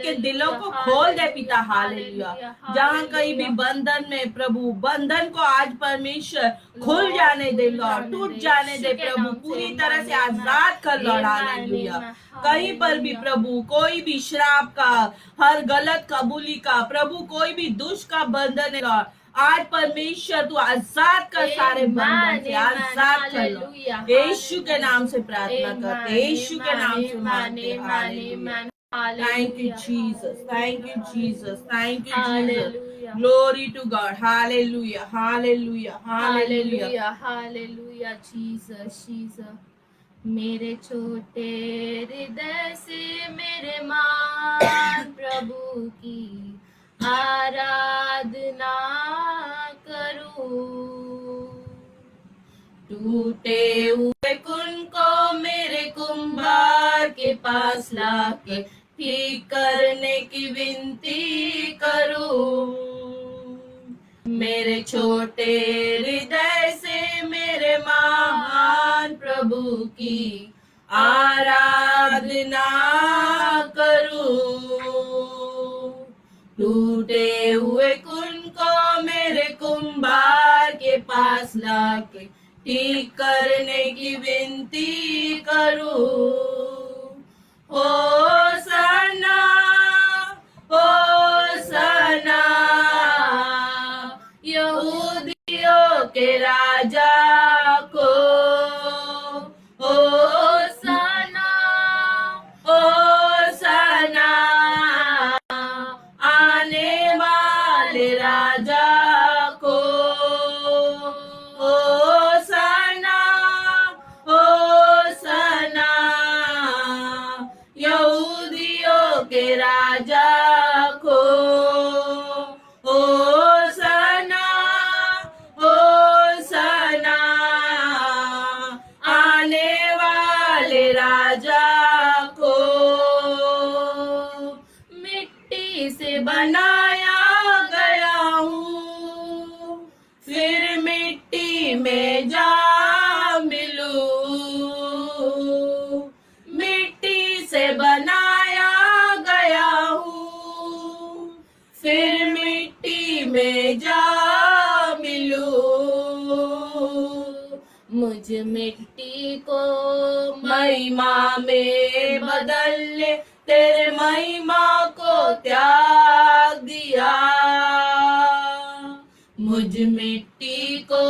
उनके दिलों को खोल दे पिता, हालेलुया। जहाँ कहीं भी बंधन में प्रभु, बंधन को आज परमेश्वर खुल जाने दे लॉर्ड, टूट जाने दे प्रभु, पूरी तरह से आजाद कर लॉर्ड, हालेलुया। कहीं पर भी प्रभु कोई भी श्राप का, हर गलत कबूली का प्रभु, कोई भी दुष्ट का बंधन है लॉर्ड, आज परमेश्वर तू आजाद कर, सारे बंधन से आजाद कर लो। यीशु के नाम से प्रार्थना करते, यीशु के नाम से मांगते, hallelujah. Thank you, Jesus. Thank you, Jesus. Thank you, Jesus. Glory to God. Hallelujah. Hallelujah. Hallelujah. Hallelujah. Jesus, Jesus. मेरे छोटे हृदय से मेरे मान प्रभु की आराधना करूं। टूटे हुए कुन को मेरे कुंभार के पास लाके ठीक करने की विनती करूं। मेरे छोटे हृदय से मेरे महान प्रभु की आराधना करूं। टूटे हुए कुन को मेरे कुंभार के पास लाके ठीक करने की विनती करूं। होसना, होसना, यहूदियों के राजा को। होसना, होसना, आने वाले राजा को। होसना, होसना, यहूदियों के राजा को। होसना, होसना, आने वाले राजा को। मिट्टी से बनाया गया हूँ, फिर मिट्टी में जा मिलूं। मिट्टी से बनाया गया हूँ, फिर मिट्टी में जा मिलूं। मुझ मिट्टी को महिमा में बदल ले, तेरे महिमा को त्याग दिया। मुझ मिट्टी को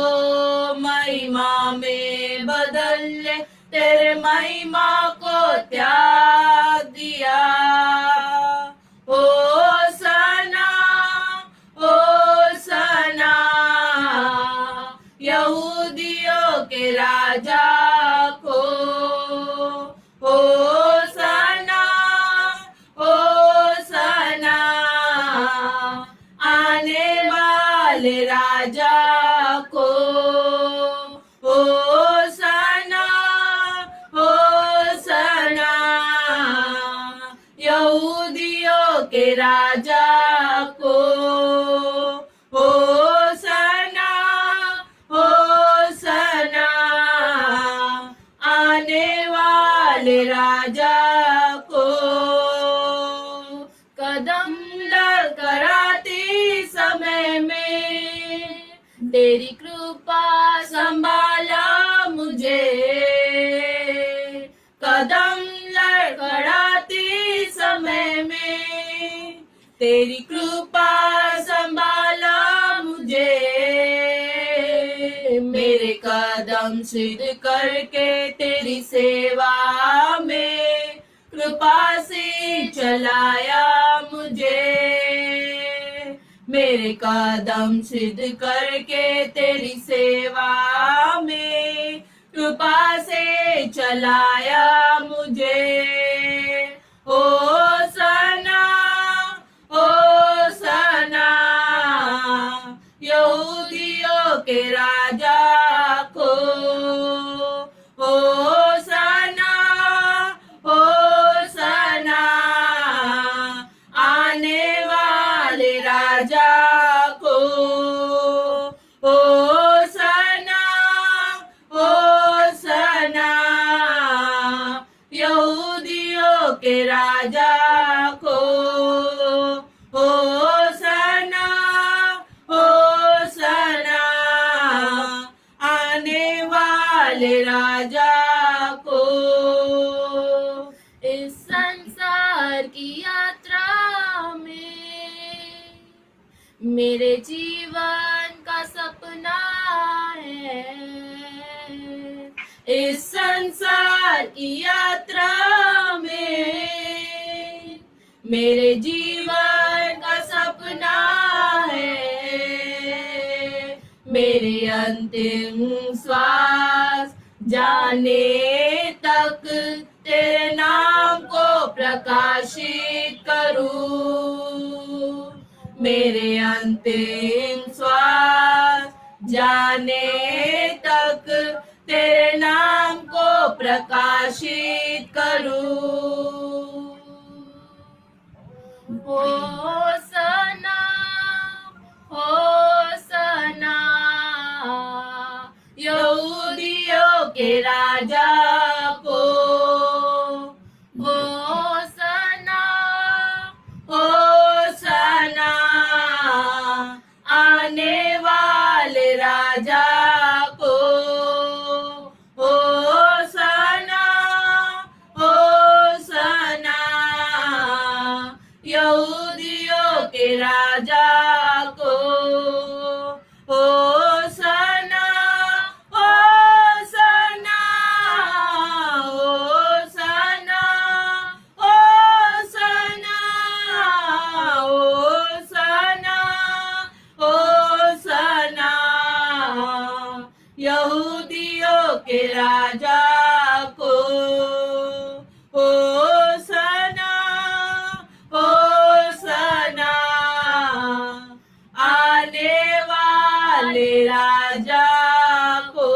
महिमा में बदल ले, तेरे महिमा को त्याग दिया। होसना, होसना, यहूदियों के राजा को। होसना, होसना, आने वाले राजा को। होसना, होसना, यहूदियों के राजा को। होसना, होसना, आने वाले राजा को। कदम लड़खड़ाते समय में तेरी कृपा संभाला मुझे। कदम लड़खड़ाते समय में तेरी कृपा संभाला मुझे। मेरे कदम सिद्ध करके तेरी सेवा में कृपा से चलाया मुझे। मेरे कदम सिद्ध करके तेरी सेवा में कृपा से चलाया मुझे। होसना, होसना, यहूदियों के राजा को। होसना, होसना, आने वाले राजा को। होसना, होसना, यहूदियों के राजा को। की यात्रा में मेरे जीवन का सपना है। इस संसार की यात्रा में मेरे जीवन का सपना है। मेरे अंतिम श्वास जाने तक तेरे नाम को प्रकाशित करूं। मेरे अंतिम श्वास जाने तक तेरे नाम को प्रकाशित करूं। होसना होसना यहूदियों के राजा को। होसना होसना आने वाले राजा को। होसना होसना यहूदियों के राजा को। होसना होसना होसना होसना होसना होसना यहूदियों के राजा को। होसना होसना आने वाले राजा को।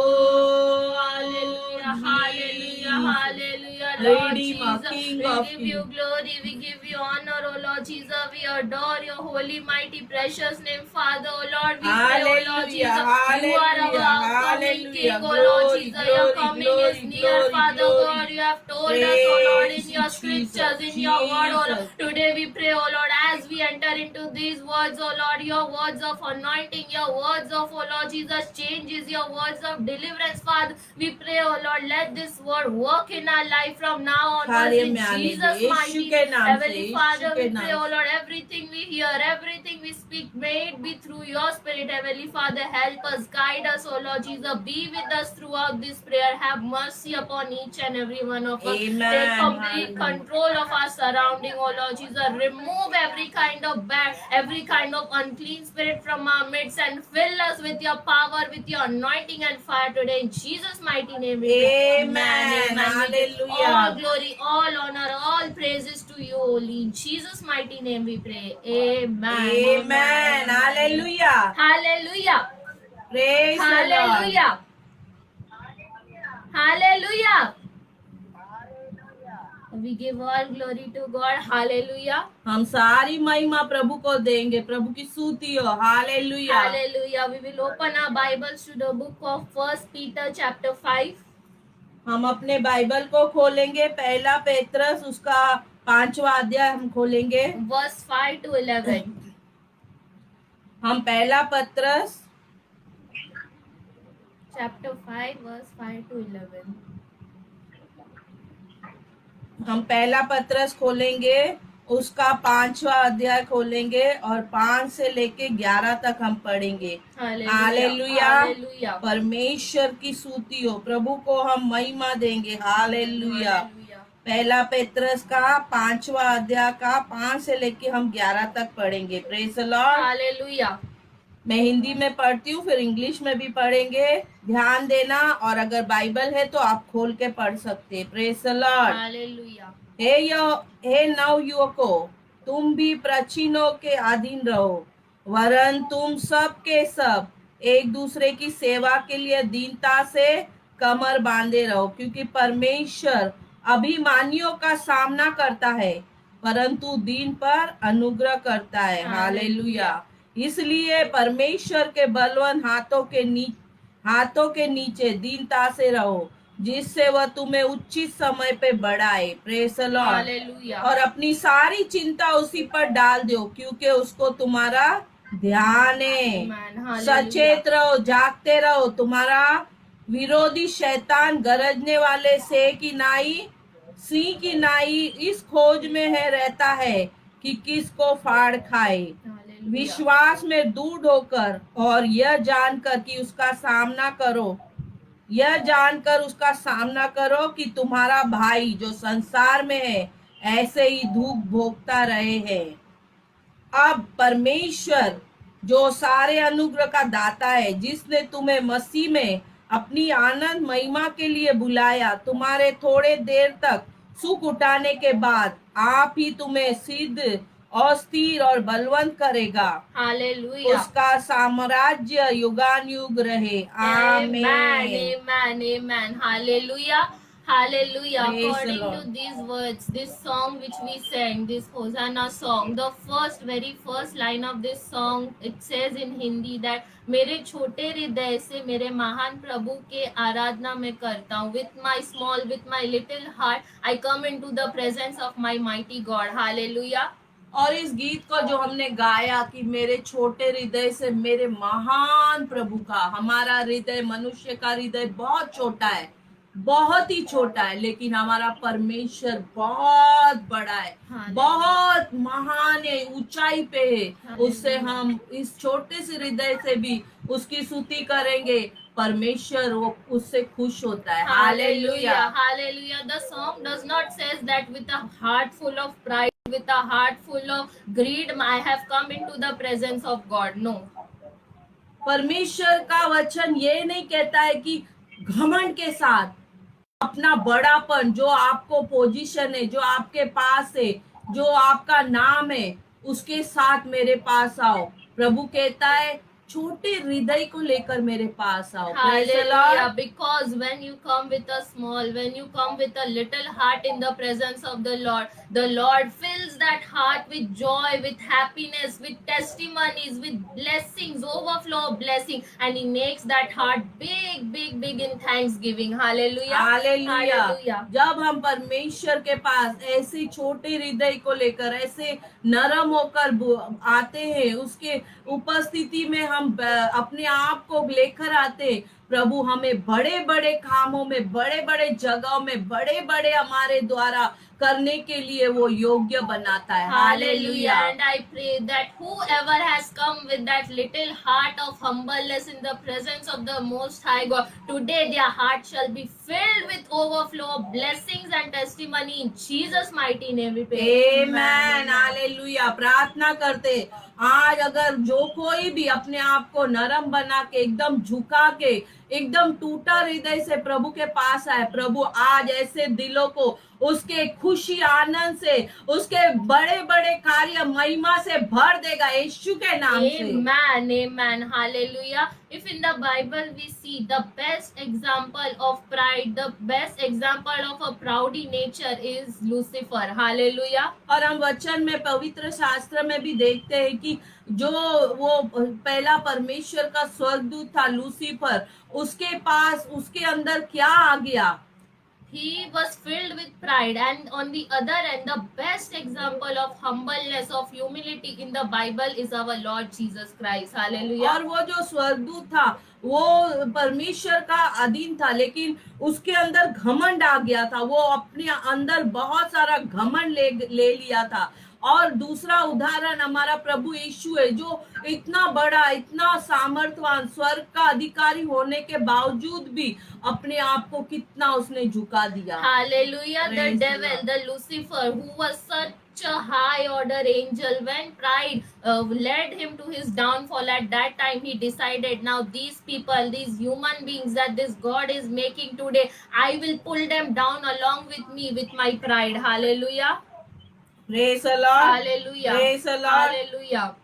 Hallelujah hallelujah hallelujah Lord Jesus, we give you glory, we give you honor, O Lord Jesus. We adore your holy, mighty, precious name, Father, O Lord. We pray, O Lord Jesus, you are our coming King, O Lord Jesus. Your coming is near, Father God. You have told us, O Lord, in your scriptures, in your word, O Lord. Today we pray, O Lord, as we enter into these words, O Lord, your words of anointing, your words of, O Lord Jesus, changes, your words of deliverance, Father. We pray, O Lord, let this word work in our life from now on. In Jesus' mighty name, Heavenly Father, we pray, O Lord, everything we hear, everything we speak, may it be through your Spirit, Heavenly Father. Help us, guide us, O Lord Jesus. Be with us throughout this prayer. Have mercy upon each and every one of us. Amen. Take complete control of our surrounding, O Lord Jesus. Remove every kind of bad, every kind of unclean spirit from our midst and fill us with your power, with your anointing and fire today. In Jesus' mighty name, we pray. Amen. Hallelujah. All glory, all honor, all praises to you, only. In Jesus' mighty name we pray. Amen. Amen. Hallelujah. Hallelujah. Praise the Lord. Hallelujah. Hallelujah. We give all glory to God. Hallelujah. हम सारी महिमा प्रभु को देंगे, प्रभु की स्तुति हो। Hallelujah. Hallelujah. We will open our Bibles to the book of 1 Peter chapter 5. हम अपने बाइबल को खोलेंगे, पहला पेत्रस उसका 5वां अध्याय हम खोलेंगे। Verse 5 to 11. हम पहला पत्रस Chapter 5, verse 5 to 11. हम पहला पत्रस खोलेंगे, उसका 5वां अध्याय खोलेंगे और 5 से लेके 11 तक हम पढ़ेंगे। हालेलुया। Hallelujah. परमेश्वर की स्तुति हो, प्रभु को हम महिमा देंगे। हालेलुया। Hallelujah. पहला पेत्रस का 5वां अध्याय का 5 से लेके हम 11 तक पढ़ेंगे। Praise the Lord. Hallelujah. मैं हिंदी में पढ़ती हूँ, फिर इंग्लिश में भी पढ़ेंगे। ध्यान देना, और अगर बाइबल है तो आप खोल के पढ़ सकते हैं। Praise the Lord. Hallelujah. हे नव युवकों, तुम भी प्राचीनों के अधीन रहो, वरन तुम सब के सब एक दूसरे की सेवा के लिए दीनता से कमर बांधे रहो, क्योंकि परमेश्वर अभिमानियों का सामना करता है, परंतु दीन पर अनुग्रह करता है। हालेलुया। इसलिए परमेश्वर के बलवान हाथों के नीचे दीनता से रहो, जिससे वह तुम्हें उचित समय पे बढ़ाए। Praise the Lord. Hallelujah. और अपनी सारी चिंता उसी पर डाल दो, क्योंकि उसको तुम्हारा ध्यान है। Amen. Hallelujah. सचेत रहो, जागते रहो, तुम्हारा विरोधी शैतान गरजने वाले से की नाई सिंह की नाई इस खोज में है रहता है कि किसको फाड़ खाए, Hallelujah. विश्वास में दृढ़ होकर और यह जानकर कि उसका सामना करो, यह जानकर उसका सामना करो कि तुम्हारा भाई जो संसार में है ऐसे ही दुख भोगता रहे हैं। अब परमेश्वर जो सारे अनुग्रह का दाता है, जिसने तुम्हें मसीह में अपनी आनंद महिमा के लिए बुलाया, तुम्हारे थोड़े देर तक सुख उठाने के बाद आप ही तुम्हें सिद्ध और स्थिर और बलवंत करेगा। Hallelujah. उसका साम्राज्य युगानुयुग रहे। Amen, आमीन। amen, amen. Hallelujah. Hallelujah. Praise the According Lord. to these words, this song which we sang, this Hosanna song, the very first line of this song, it says in Hindi that मेरे छोटे हृदय से मेरे महान प्रभु के आराधना में करता हूँ. With my little heart, I come into the presence of my mighty God. Hallelujah. और इस गीत को जो हमने गाया कि मेरे छोटे हृदय से मेरे महान प्रभु का, हमारा हृदय, मनुष्य का हृदय बहुत छोटा है, बहुत ही छोटा है, लेकिन हमारा परमेश्वर बहुत बड़ा है, बहुत महान है, ऊंचाई पे है। उससे हम इस छोटे से हृदय से भी उसकी स्तुति करेंगे, परमेश्वर वो उससे खुश होता है। Hallelujah. Hallelujah. The song does not says that with a heart full of pride, with a heart full of greed, I have come into the presence of God. No. परमेश्वर का वचन ये नहीं कहता है कि घमंड के साथ अपना बड़ापन, जो आपको पोजीशन है, जो आपके पास है, जो आपका नाम है, उसके साथ मेरे पास आओ। प्रभु कहता है छोटे हृदय को लेकर मेरे पास आओ। Praise the Lord. Hallelujah. Because when you come with a small, when you come with a little heart in the presence of the Lord fills that heart with joy, with happiness, with testimonies, with blessings, overflow of blessing, and He makes that heart big, big, big in thanksgiving. Hallelujah. Hallelujah. Hallelujah. जब हम परमेश्वर के पास ऐसे छोटे हृदय को लेकर, ऐसे नरम होकर आते हैं, उसके उपस्थिति में हम अपने आप को लेकर आते, प्रभु हमें बड़े बड़े कामों में, बड़े बड़े जगहों में, बड़े बड़े हमारे द्वारा करने के लिए वो योग्य बनाता है। Hallelujah. Hallelujah. And I pray that whoever has come with that little heart of humbleness in the presence of the Most High God, today their heart shall be filled with overflow of blessings and testimony in Jesus' mighty name. We pray. Amen. Hallelujah. प्रार्थना करते, आज अगर जो कोई भी अपने आप को नरम बना के, एकदम झुका के, एकदम टूटा हृदय से प्रभु के पास आए, प्रभु आज ऐसे दिलों को उसके खुशी आनंद से, उसके बड़े बड़े कार्य महिमा से भर देगा, यीशु के नाम से। Amen, amen, hallelujah. If in the Bible we see the best example of pride, the best example of a proudy nature is Lucifer. Hallelujah. और हम वचन में, पवित्र शास्त्र में भी देखते हैं कि जो वो पहला परमेश्वर का स्वर्गदूत था लूसीफर, उसके पास, उसके अंदर क्या आ गया? He was filled with pride, and on the other end, the best example of humbleness, of humility in the Bible is our Lord Jesus Christ. Hallelujah. और वो जो स्वर्गदूत था वो परमेश्वर का अधीन था, लेकिन उसके अंदर घमंड आ गया था, वो अपने अंदर बहुत सारा घमंड ले लिया था। और दूसरा उदाहरण हमारा प्रभु यीशु है, जो इतना बड़ा, इतना सामर्थ्यवान, स्वर्ग का अधिकारी होने के बावजूद भी अपने आप को कितना उसने झुका दिया। Hallelujah. The Praise the devil, Lord. the Lucifer, who was such a high order angel, when pride led him to his downfall, at that time he decided, now these people, these human beings that this God is making today, I will pull them down along with me, with my pride. Hallelujah. Praise the Lord. Hallelujah. Praise the Lord. Hallelujah.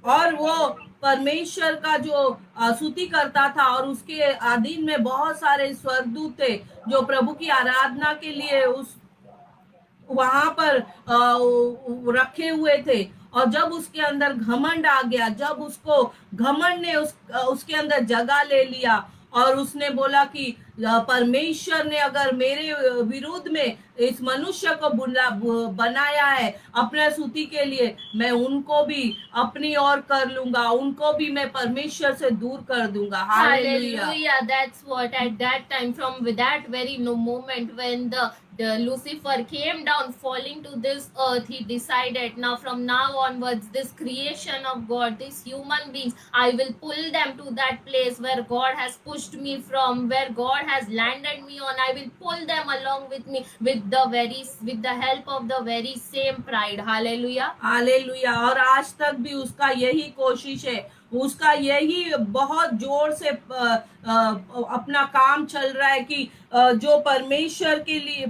और वो परमेश्वर का जो स्तुति करता था, और उसके अधीन में बहुत सारे स्वर्गदूत थे जो प्रभु की आराधना के लिए उस वहां पर रखे हुए थे। और जब उसके अंदर घमंड आ गया, जब उसको घमंड ने उसके अंदर जगह ले लिया, और उसने बोला कि परमेश्वर ने अगर मेरे विरुद्ध में इस मनुष्य को बनाया है अपने स्तुति के लिए, मैं उनको भी अपनी ओर कर लूंगा, उनको भी मैं परमेश्वर से दूर कर दूंगा। Hallelujah. Hallelujah. That's what at that time, from that very moment when the Lucifer came down falling to this earth, he decided now from now onwards this creation of God, these human beings, I will pull them to that place where God has pushed me from, where God has landed me on. I will pull them along with me with the help of the very same pride. Hallelujah. Hallelujah. और आज तक भी उसका यही कोशिश है, उसका यही बहुत जोर से अपना काम चल रहा है कि जो परमेश्वर के लिए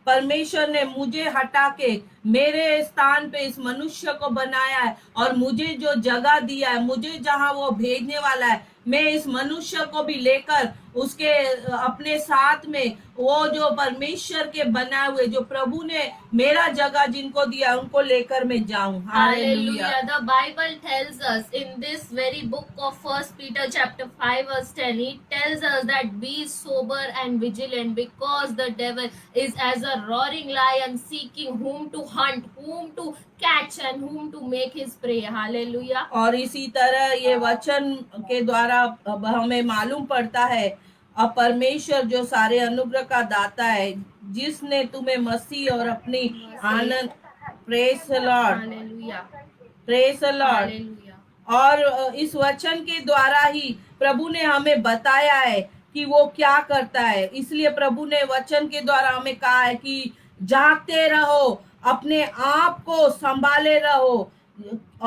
परमेश्वर ने मुझे हटा के मेरे स्थान पे इस मनुष्य को बनाया है और मुझे जो जगह दिया है, मुझे जहां वो भेजने वाला है, मैं इस मनुष्य को भी लेकर उसके अपने साथ में वो जो परमेश्वर के बनाए हुए, जो प्रभु ने मेरा जगह जिनको दिया उनको लेकर मैं जाऊं। Hallelujah. Hallelujah. The Bible tells us in this very book of First Peter chapter 5 verse 10, it tells us that be sober and vigilant, because the devil is as a roaring lion seeking whom to hunt, whom to catch and whom to make his prey. Hallelujah. और इसी तरह ये वचन के द्वारा अब हमें मालूम पड़ता है, अब परमेश्वर जो सारे अनुग्रह का दाता है, जिसने तुम्हें मसीह और अपनी आनंद, praise the Lord, Hallelujah. Praise the Lord. Hallelujah. और इस वचन के द्वारा ही प्रभु ने हमें बताया है कि वो क्या करता है। इसलिए प्रभु ने वचन के द्वारा हमें कहा है कि जागते रहो, अपने आप को संभाले रहो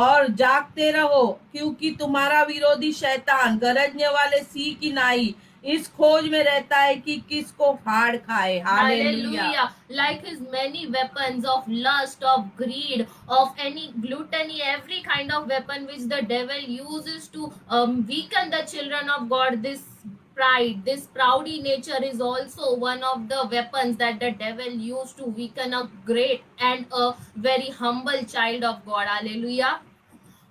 और जागते रहो, क्योंकि तुम्हारा विरोधी शैतान गरजने वाले सिंह की नाई इस खोज में रहता है कि किसको फाड़ खाए। Hallelujah. Hallelujah. Like his many weapons of lust, of greed, of any gluttony, every kind of weapon which the devil uses to weaken the children of God, this pride, this proudy nature is also one of the weapons that the devil used to weaken a great and a very humble child of God. Hallelujah.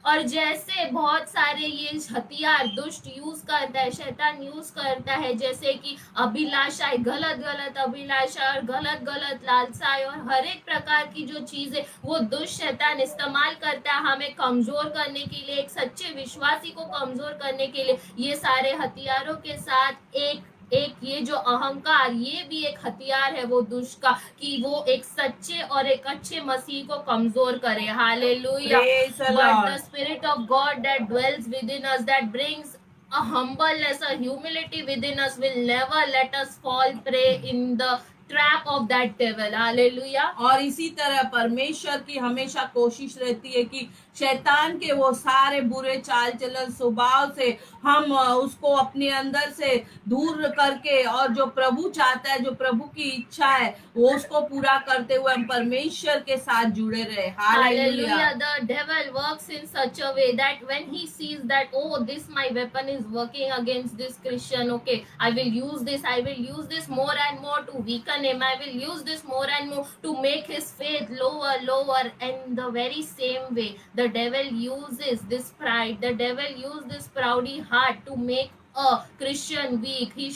और जैसे बहुत सारे ये हथियार दुष्ट use करता है, शैतान यूज करता है, जैसे कि अभिलाषाएं, गलत अभिलाषा और गलत लालसाएं और हर एक प्रकार की जो चीजें वो दुष्ट शैतान इस्तेमाल करता है हमें कमजोर करने के लिए, एक सच्चे विश्वासी को कमजोर करने के लिए। ये सारे हथियारों के साथ एक ये जो अहंकार, ये भी एक हथियार है वो दुष्ट का, कि वो एक सच्चे और एक अच्छे मसीह को कमजोर करे। Hallelujah. Praise the But Lord. the spirit of God that dwells within us, that brings a humbleness, a humility within us, will never let us fall prey in the trap of that devil. Hallelujah. और इसी तरह परमेश्वर की हमेशा कोशिश रहती है कि शैतान के वो सारे बुरे चाल चलन स्वभाव से हम उसको अपने अंदर से दूर करके, और जो प्रभु चाहता है, जो प्रभु की इच्छा है, वो उसको पूरा करते हुए हम परमेश्वर के साथ जुड़े रहे। Hallelujah. Hallelujah. The devil works in such a way that when he sees that, oh, this my weapon is working against this Christian, okay, I will use this more and more to weaken him. I will use this more and more to make his faith lower. And the very same way, the devil uses this pride, the devil uses this proudy heart to make a Christian weak. He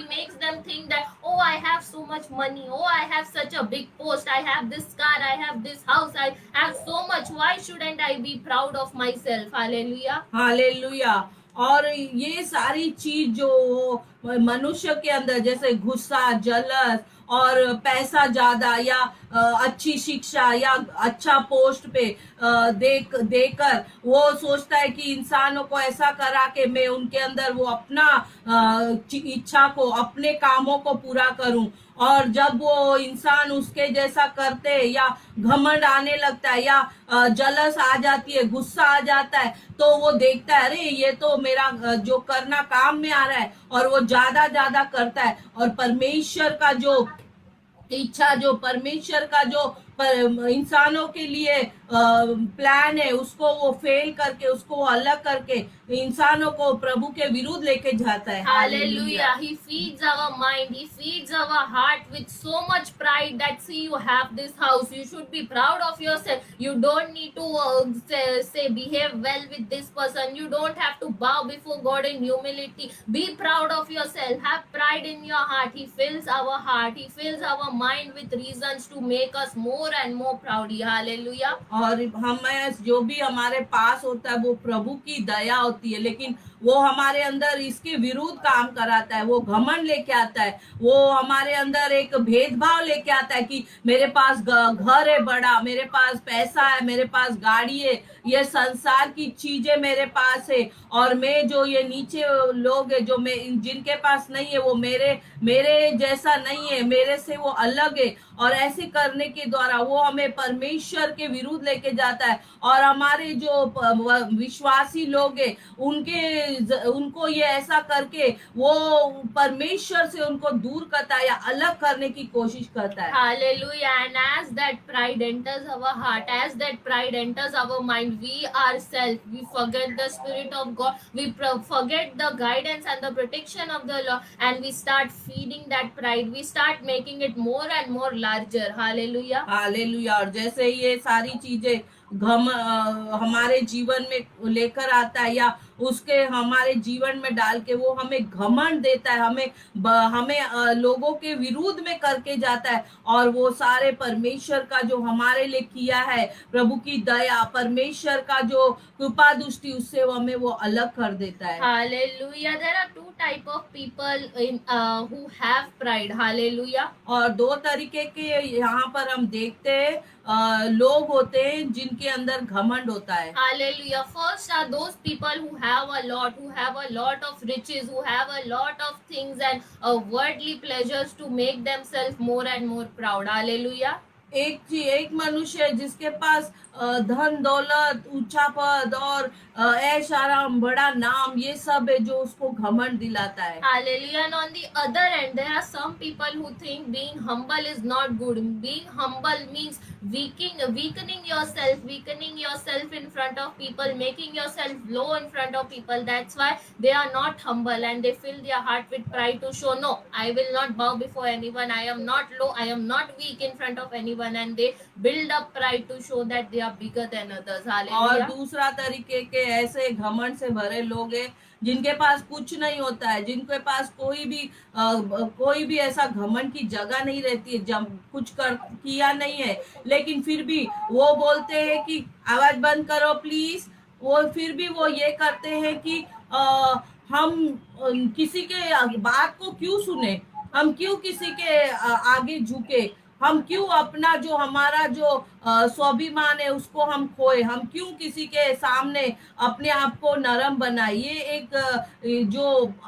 makes them think that, oh, I have so much money, oh, I have such a big post, I have this car, I have this house, I have so much, why shouldn't I be proud of myself? Hallelujah. Hallelujah. और ये सारी चीज जो मनुष्य के अंदर, जैसे गुस्सा, जलस और पैसा ज्यादा या अच्छी शिक्षा या अच्छा पोस्ट पे देकर वो सोचता है कि इंसानों को ऐसा करा के मैं उनके अंदर वो अपना इच्छा को, अपने कामों को पूरा करूं। और जब वो इंसान उसके जैसा करते या घमंड आने लगता है या जलस आ जाती है, गुस्सा आ जाता है, तो वो देखता है अरे ये तो मेरा जो करना काम में आ रहा है, और वो ज्यादा करता है। और परमेश्वर का जो इच्छा, जो परमेश्वर का जो पर इंसानों के लिए प्लान है, उसको वो फेल करके, उसको अलग करके इंसानों को प्रभु के विरुद्ध लेके जाता है। Hallelujah. He feeds our mind. He feeds our heart with so much pride that, see, you have this house. You should be proud of yourself. You don't need to say behave well with this person. You don't have to bow before God in humility. Be proud of yourself. Have pride in your heart. He fills our heart. He fills our mind with reasons to make us more and more proud. Hallelujah. और हमें जो भी हमारे पास होता है वो प्रभु की दया होती है, लेकिन वो हमारे अंदर इसके विरुद्ध काम कराता है, वो घमंड लेके आता है, वो हमारे अंदर एक भेदभाव लेके आता है कि मेरे पास घर है बड़ा, मेरे पास पैसा है, मेरे पास गाड़ी है, ये संसार की चीजें मेरे पास है, और मैं जो ये नीचे लोग है जो मैं जिनके पास नहीं है वो मेरे जैसा नहीं है, मेरे से वो अलग है। और ऐसे करने के द्वारा वो हमें परमेश्वर के विरुद्ध लेके जाता है, और हमारे जो विश्वासी लोग हैं उनको ये ऐसा करके वो परमेश्वर से उनको दूर करता है या अलग करने की कोशिश करता है। Hallelujah. And as that pride enters our heart, as that pride enters our mind, we ourselves, we forget the Spirit of God, we forget the guidance and the protection of the Lord, and we start feeding that pride. We start making it more and more larger. Hallelujah. Hallelujah. और जैसे ये सारी चीजें हमारे जीवन में लेकर आता है या उसके हमारे जीवन में डाल के वो हमें घमंड देता है, हमें लोगों के विरुद्ध में करके जाता है, और वो सारे परमेश्वर का जो हमारे लिए किया है, प्रभु की दया, परमेश्वर का जो कृपा दृष्टि, उससे वो हमें वो अलग कर देता है। Hallelujah. There are two type of people who have pride. Hallelujah. और दो तरीके के यहाँ पर हम देखते हैं लोग होते हैं जिनके अंदर घमंड होता है। Hallelujah. First are those people who have a lot of riches, who have a lot of things and worldly pleasures to make themselves more and more proud. Hallelujah. एक मनुष्य है जिसके पास धन दौलत, ऊंचा पद और ऐश आराम, बड़ा नाम, ये सब है जो उसको घमंड दिलाता है। Hallelujah. And on the other end, there are some people who think being humble is not good. Being humble means weakening yourself in front of people, making yourself low in front of people. That's why they are not humble, and they fill their heart with pride to show, no, I will not bow before anyone. I am not low. I am not weak in front of anyone. And they build up pride to show that they are bigger than others. और Hallelujah. दूसरा तरीके के ऐसे घमंड से भरे लोग हैं जिनके पास कुछ नहीं होता है, जिनके पास कोई भी ऐसा घमंड की जगह नहीं रहती है, जब कुछ किया नहीं है, लेकिन फिर भी वो बोलते हैं कि आवाज बंद करो प्लीज। वो फिर भी वो ये करते हैं कि हम किसी के बात को क्यों सुने, हम क्यों किसी के आगे झुके, हम क्यों अपना जो हमारा जो स्वाभिमान है उसको हम खोए, हम क्यों किसी के सामने अपने आप को नरम बनाए। ये एक जो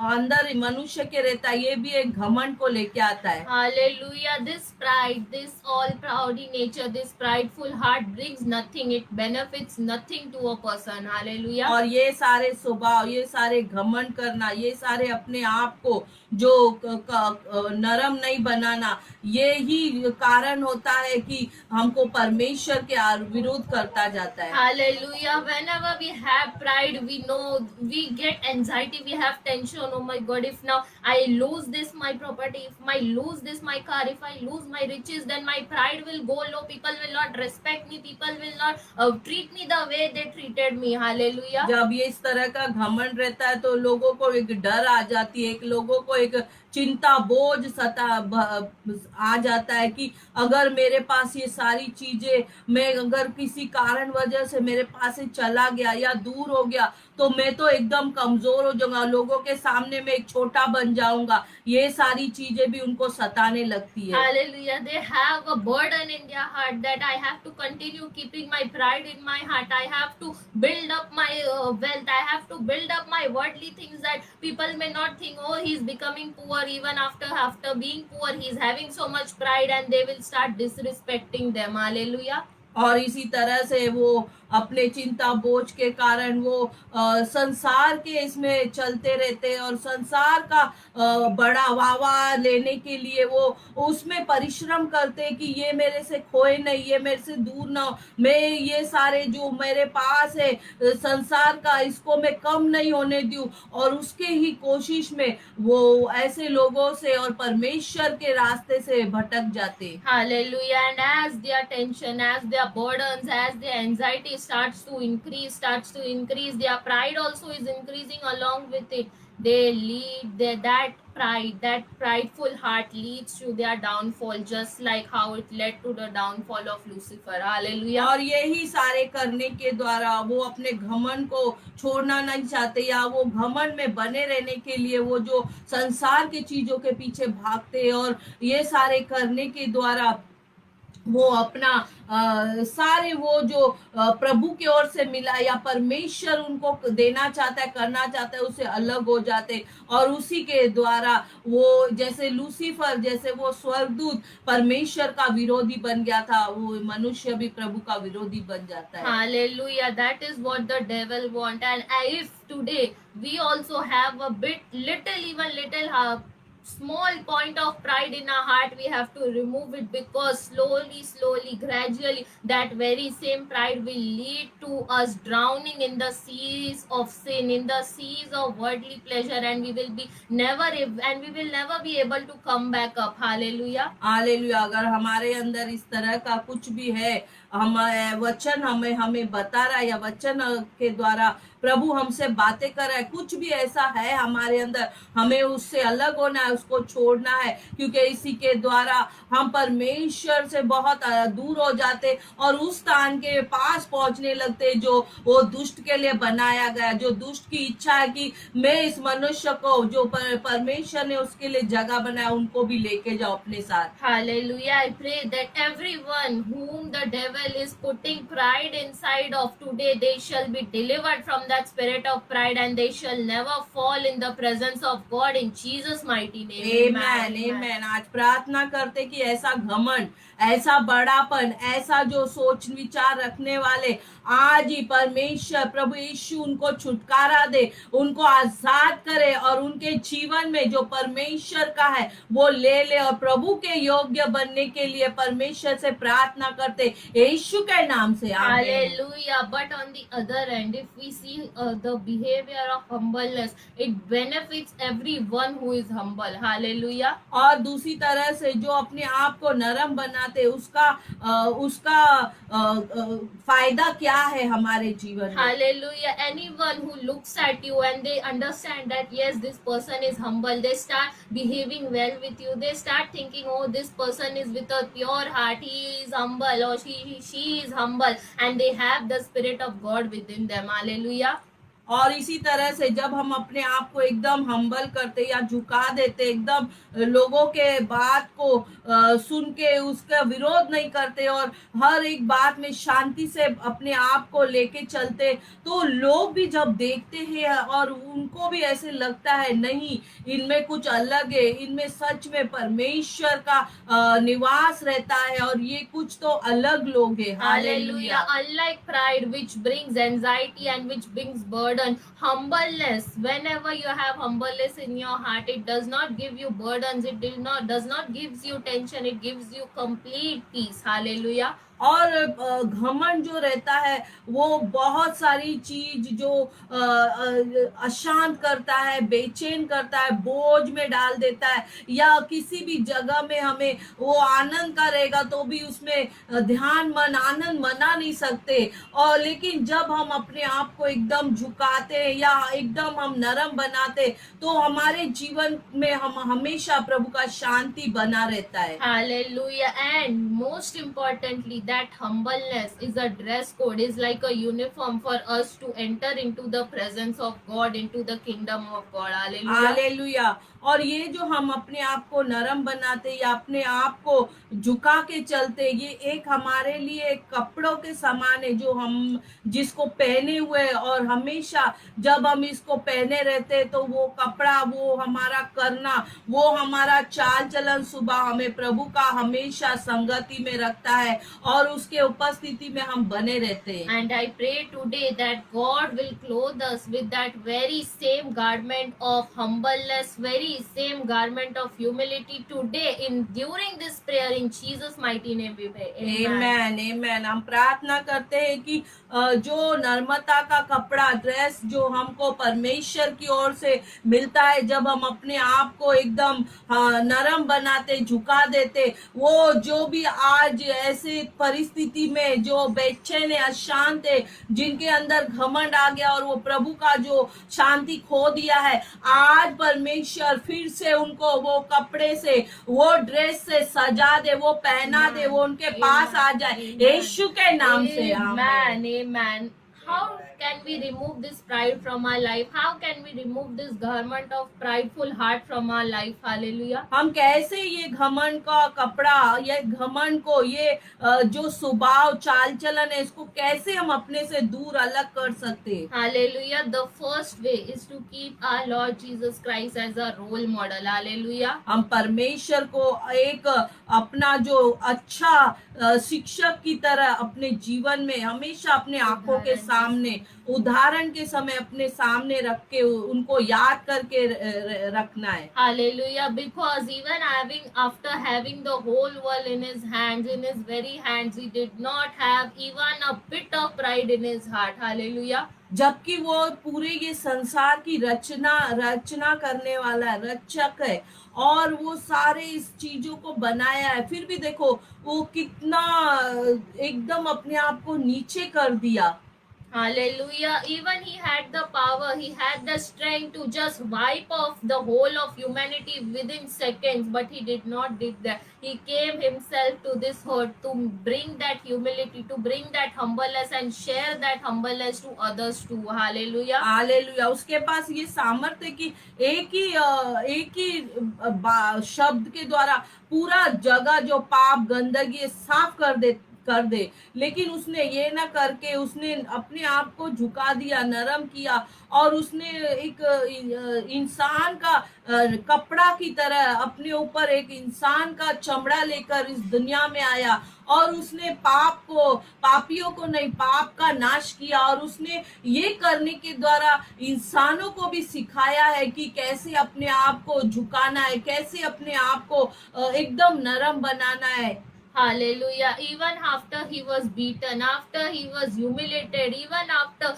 अंदर मनुष्य के रहता है, ये भी एक घमंड को लेके आता है। Hallelujah. This pride, this all proudy nature, this prideful heart brings nothing. It benefits nothing to a person. Hallelujah. और ये सारे स्वभाव, ये सारे घमंड करना, ये सारे अपने आप को जो नरम नहीं बनाना, ये ही कारण होता है कि हमको परमेश्वर के विरोध करता जाता है। Hallelujah. Whenever we have pride, we know we get anxiety, we have tension. Oh my God, if now I lose this, my property, if I lose this, my car, if I lose my riches, then my pride will go low. People will not respect me. People will not treat me the way they treated me. Hallelujah. जब ये इस तरह का घमंड रहता है तो लोगों को एक डर आ जाती है, लोगों को एक चिंता बोझ आ जाता है कि अगर मेरे पास ये सारी चीजें, मैं अगर किसी कारण वजह से मेरे पास से चला गया या दूर हो गया तो मैं तो एकदम कमजोर हो जाऊंगा, लोगों के सामने मैं एक छोटा बन जाऊंगा। ये सारी चीजें भी उनको सताने लगती है। Hallelujah. They have a burden in their heart that I have to continue keeping my pride in my heart. I have to build up my wealth. I have to build up my worldly things that people may not think, oh, he's becoming poor. Even after being poor, he's having so much pride, and they will start disrespecting them. Hallelujah. और इसी तरह से वो अपने चिंता बोझ के कारण वो संसार के इसमें चलते रहते और संसार का बड़ा वावा लेने के लिए वो उसमें परिश्रम करते कि ये मेरे से खोए नहीं, ये मेरे से दूर ना हो, मैं ये सारे जो मेरे पास है संसार का इसको मैं कम नहीं होने दूं, और उसके ही कोशिश में वो ऐसे लोगों से और परमेश्वर के रास्ते से भटक जाते। Hallelujah. And as their tension, as their burdens, as their anxiety starts to increase, their pride also is increasing along with it. They lead that pride, that prideful heart leads to their downfall, just like how it led to the downfall of Lucifer. Hallelujah. और यही सारे करने के द्वारा वो अपने घमंड को छोड़ना नहीं चाहते, या वो घमंड में बने रहने के लिए वो जो संसार की चीजों के पीछे भागते, और ये सारे करने के द्वारा वो अपना सारे वो जो प्रभु की ओर से मिला या परमेश्वर उनको देना चाहता है, करना चाहता है, उससे अलग हो जाते, और उसी के द्वारा वो जैसे लूसीफर, जैसे वो स्वर्गदूत परमेश्वर का विरोधी बन गया था, वो मनुष्य भी प्रभु का विरोधी बन जाता है। Hallelujah. That is what the devil want. And if today we also have a little small point of pride in our heart, we have to remove it, because slowly, gradually, that very same pride will lead to us drowning in the seas of sin, in the seas of worldly pleasure, and we will never be able to come back up. Hallelujah. Hallelujah. अगर हमारे अंदर इस तरह का कुछ भी है, हम वचन हमें बता रहा है, या वचन के द्वारा प्रभु हमसे बातें कर रहा है, कुछ भी ऐसा है हमारे अंदर, हमें उससे अलग होना है, उसको छोड़ना है, क्योंकि इसी के द्वारा हम परमेश्वर से बहुत दूर हो जाते और उस स्थान के पास पहुंचने लगते जो वो दुष्ट के लिए बनाया गया, जो दुष्ट की इच्छा है कि मैं इस मनुष्य को जो परमेश्वर ने उसके लिए जगह बनाया उनको भी लेके जाओ अपने साथ। Hallelujah. I pray that everyone whom the devil is putting pride inside of today, they shall be delivered from that spirit of pride, and they shall never fall in the presence of God, in Jesus mighty name. Amen, amen. आज प्रार्थना करते कि ऐसा घमंड, ऐसा बड़ापन, ऐसा जो सोच विचार रखने वाले, आज ही परमेश्वर प्रभु यीशु उनको छुटकारा दे, उनको आजाद करे, और उनके जीवन में जो परमेश्वर का है वो ले और प्रभु के योग्य बनने के लिए परमेश्वर से प्रार्थना करते यीशु के नाम से। Hallelujah. But on the other end, if we see the behavior of humbleness, it benefits everyone who is humble. Hallelujah. और दूसरी तरह से जो अपने आप को नरम बनाते, उसका फायदा क्या है हमारे जीवन में। Hallelujah. Anyone who looks at you and they understand that yes, this person is humble, they start behaving well with you, they start thinking, oh, this person is with a pure heart, he is humble, or she is humble, and they have the spirit of God within them. Hallelujah. और इसी तरह से जब हम अपने आप को एकदम हम्बल करते या झुका देते, एकदम लोगों के बात को सुन के उसका विरोध नहीं करते और हर एक बात में शांति से अपने आप को लेके चलते, तो लोग भी जब देखते हैं और उनको भी ऐसे लगता है नहीं, इनमें कुछ अलग है, इनमें सच में परमेश्वर का निवास रहता है और ये कुछ तो अलग लोग हैं। Hallelujah. Unlike pride which brings anxiety and which brings burden, humbleness, whenever you have humbleness in your heart, it does not give you burdens, it does not gives you tension, it gives you complete peace. Hallelujah. और घमंड जो रहता है वो बहुत सारी चीज जो अशांत करता है, बेचैन करता है, बोझ में डाल देता है, या किसी भी जगह में हमें वो आनंद का रहेगा तो भी उसमें आनंद मना नहीं सकते। और लेकिन जब हम अपने आप को एकदम झुकाते या एकदम हम नरम बनाते तो हमारे जीवन में हम हमेशा प्रभु का शांति बना रहता है। Hallelujah. And most importantly, that humbleness is a dress code, is like a uniform for us to enter into the presence of God, into the kingdom of God. Hallelujah. Hallelujah. और ये जो हम अपने आप को नरम बनाते या अपने आप को झुका के चलते, ये एक हमारे लिए कपड़ों के समान है जो हम जिसको पहने हुए, और हमेशा जब हम इसको पहने रहते तो वो कपड़ा, वो हमारा करना, वो हमारा चाल चलन सुबह हमें प्रभु का हमेशा संगति में रखता है। और और उसके उपस्थिति में हम बने रहते हैं। And I pray today that God will clothe us with that very same garment of humbleness, very same garment of humility today during this prayer in Jesus mighty name we pray. Amen, amen. हम प्रार्थना करते हैं कि जो नर्मता का कपड़ा dress जो हमको परमेश्वर की ओर से मिलता है, जब हम अपने आप को एकदम नरम बनाते, झुका देते, वो जो भी आज ऐसे परिस्थिति में जो बेचैन है, अशांत है, जिनके अंदर घमंड आ गया और वो प्रभु का जो शांति खो दिया है, आज परमेश्वर फिर से उनको वो कपड़े से, वो ड्रेस से सजा दे, वो पहना दे, वो उनके पास आ जाए यीशु के नाम से। Amen, amen. How can we remove this pride from our life? How can we remove this garment of prideful heart from our life? Hallelujah. हम कैसे ये घमंड का कपड़ा, ये घमंड को, ये जो स्वभाव चाल चलन है, इसको कैसे हम अपने से दूर अलग कर सकते हैं? Hallelujah. The first way is to keep our Lord Jesus Christ as a role model. Hallelujah. हम परमेश्वर को एक अपना जो अच्छा शिक्षक की तरह अपने जीवन में हमेशा अपने आंखों के सामने, उदाहरण के समय अपने सामने रख के उनको याद करके रखना है। Hallelujah. Because even after having the whole world in his hands, in his very hands, he did not have even a bit of pride in his heart. Hallelujah. जबकि वो पूरे ये संसार की रचना करने वाला रक्षक है और वो सारे इस चीजों को बनाया है, फिर भी देखो वो कितना एकदम अपने आप को नीचे कर दिया। Hallelujah. Even he had the power, he had the strength to just wipe off the whole of humanity within seconds, but he did not did that. He came himself to this earth to bring that humility, to bring that humbleness and share that humbleness to others too. Hallelujah. Hallelujah. उसके पास ये सामर्थ्य है कि एक ही शब्द के द्वारा पूरा जगह जो पाप गंदगी साफ कर दे, लेकिन उसने ये ना करके उसने अपने आप को झुका दिया, नरम किया और उसने एक इंसान का कपड़ा की तरह अपने ऊपर एक इंसान का चमड़ा लेकर इस दुनिया में आया और उसने पापियों को नहीं, पाप का नाश किया और उसने ये करने के द्वारा इंसानों को भी सिखाया है कि कैसे अपने आप को झुकाना है, कैसे अपने आप को एकदम नरम बनाना है। Hallelujah. Even after he was beaten, after he was humiliated, even after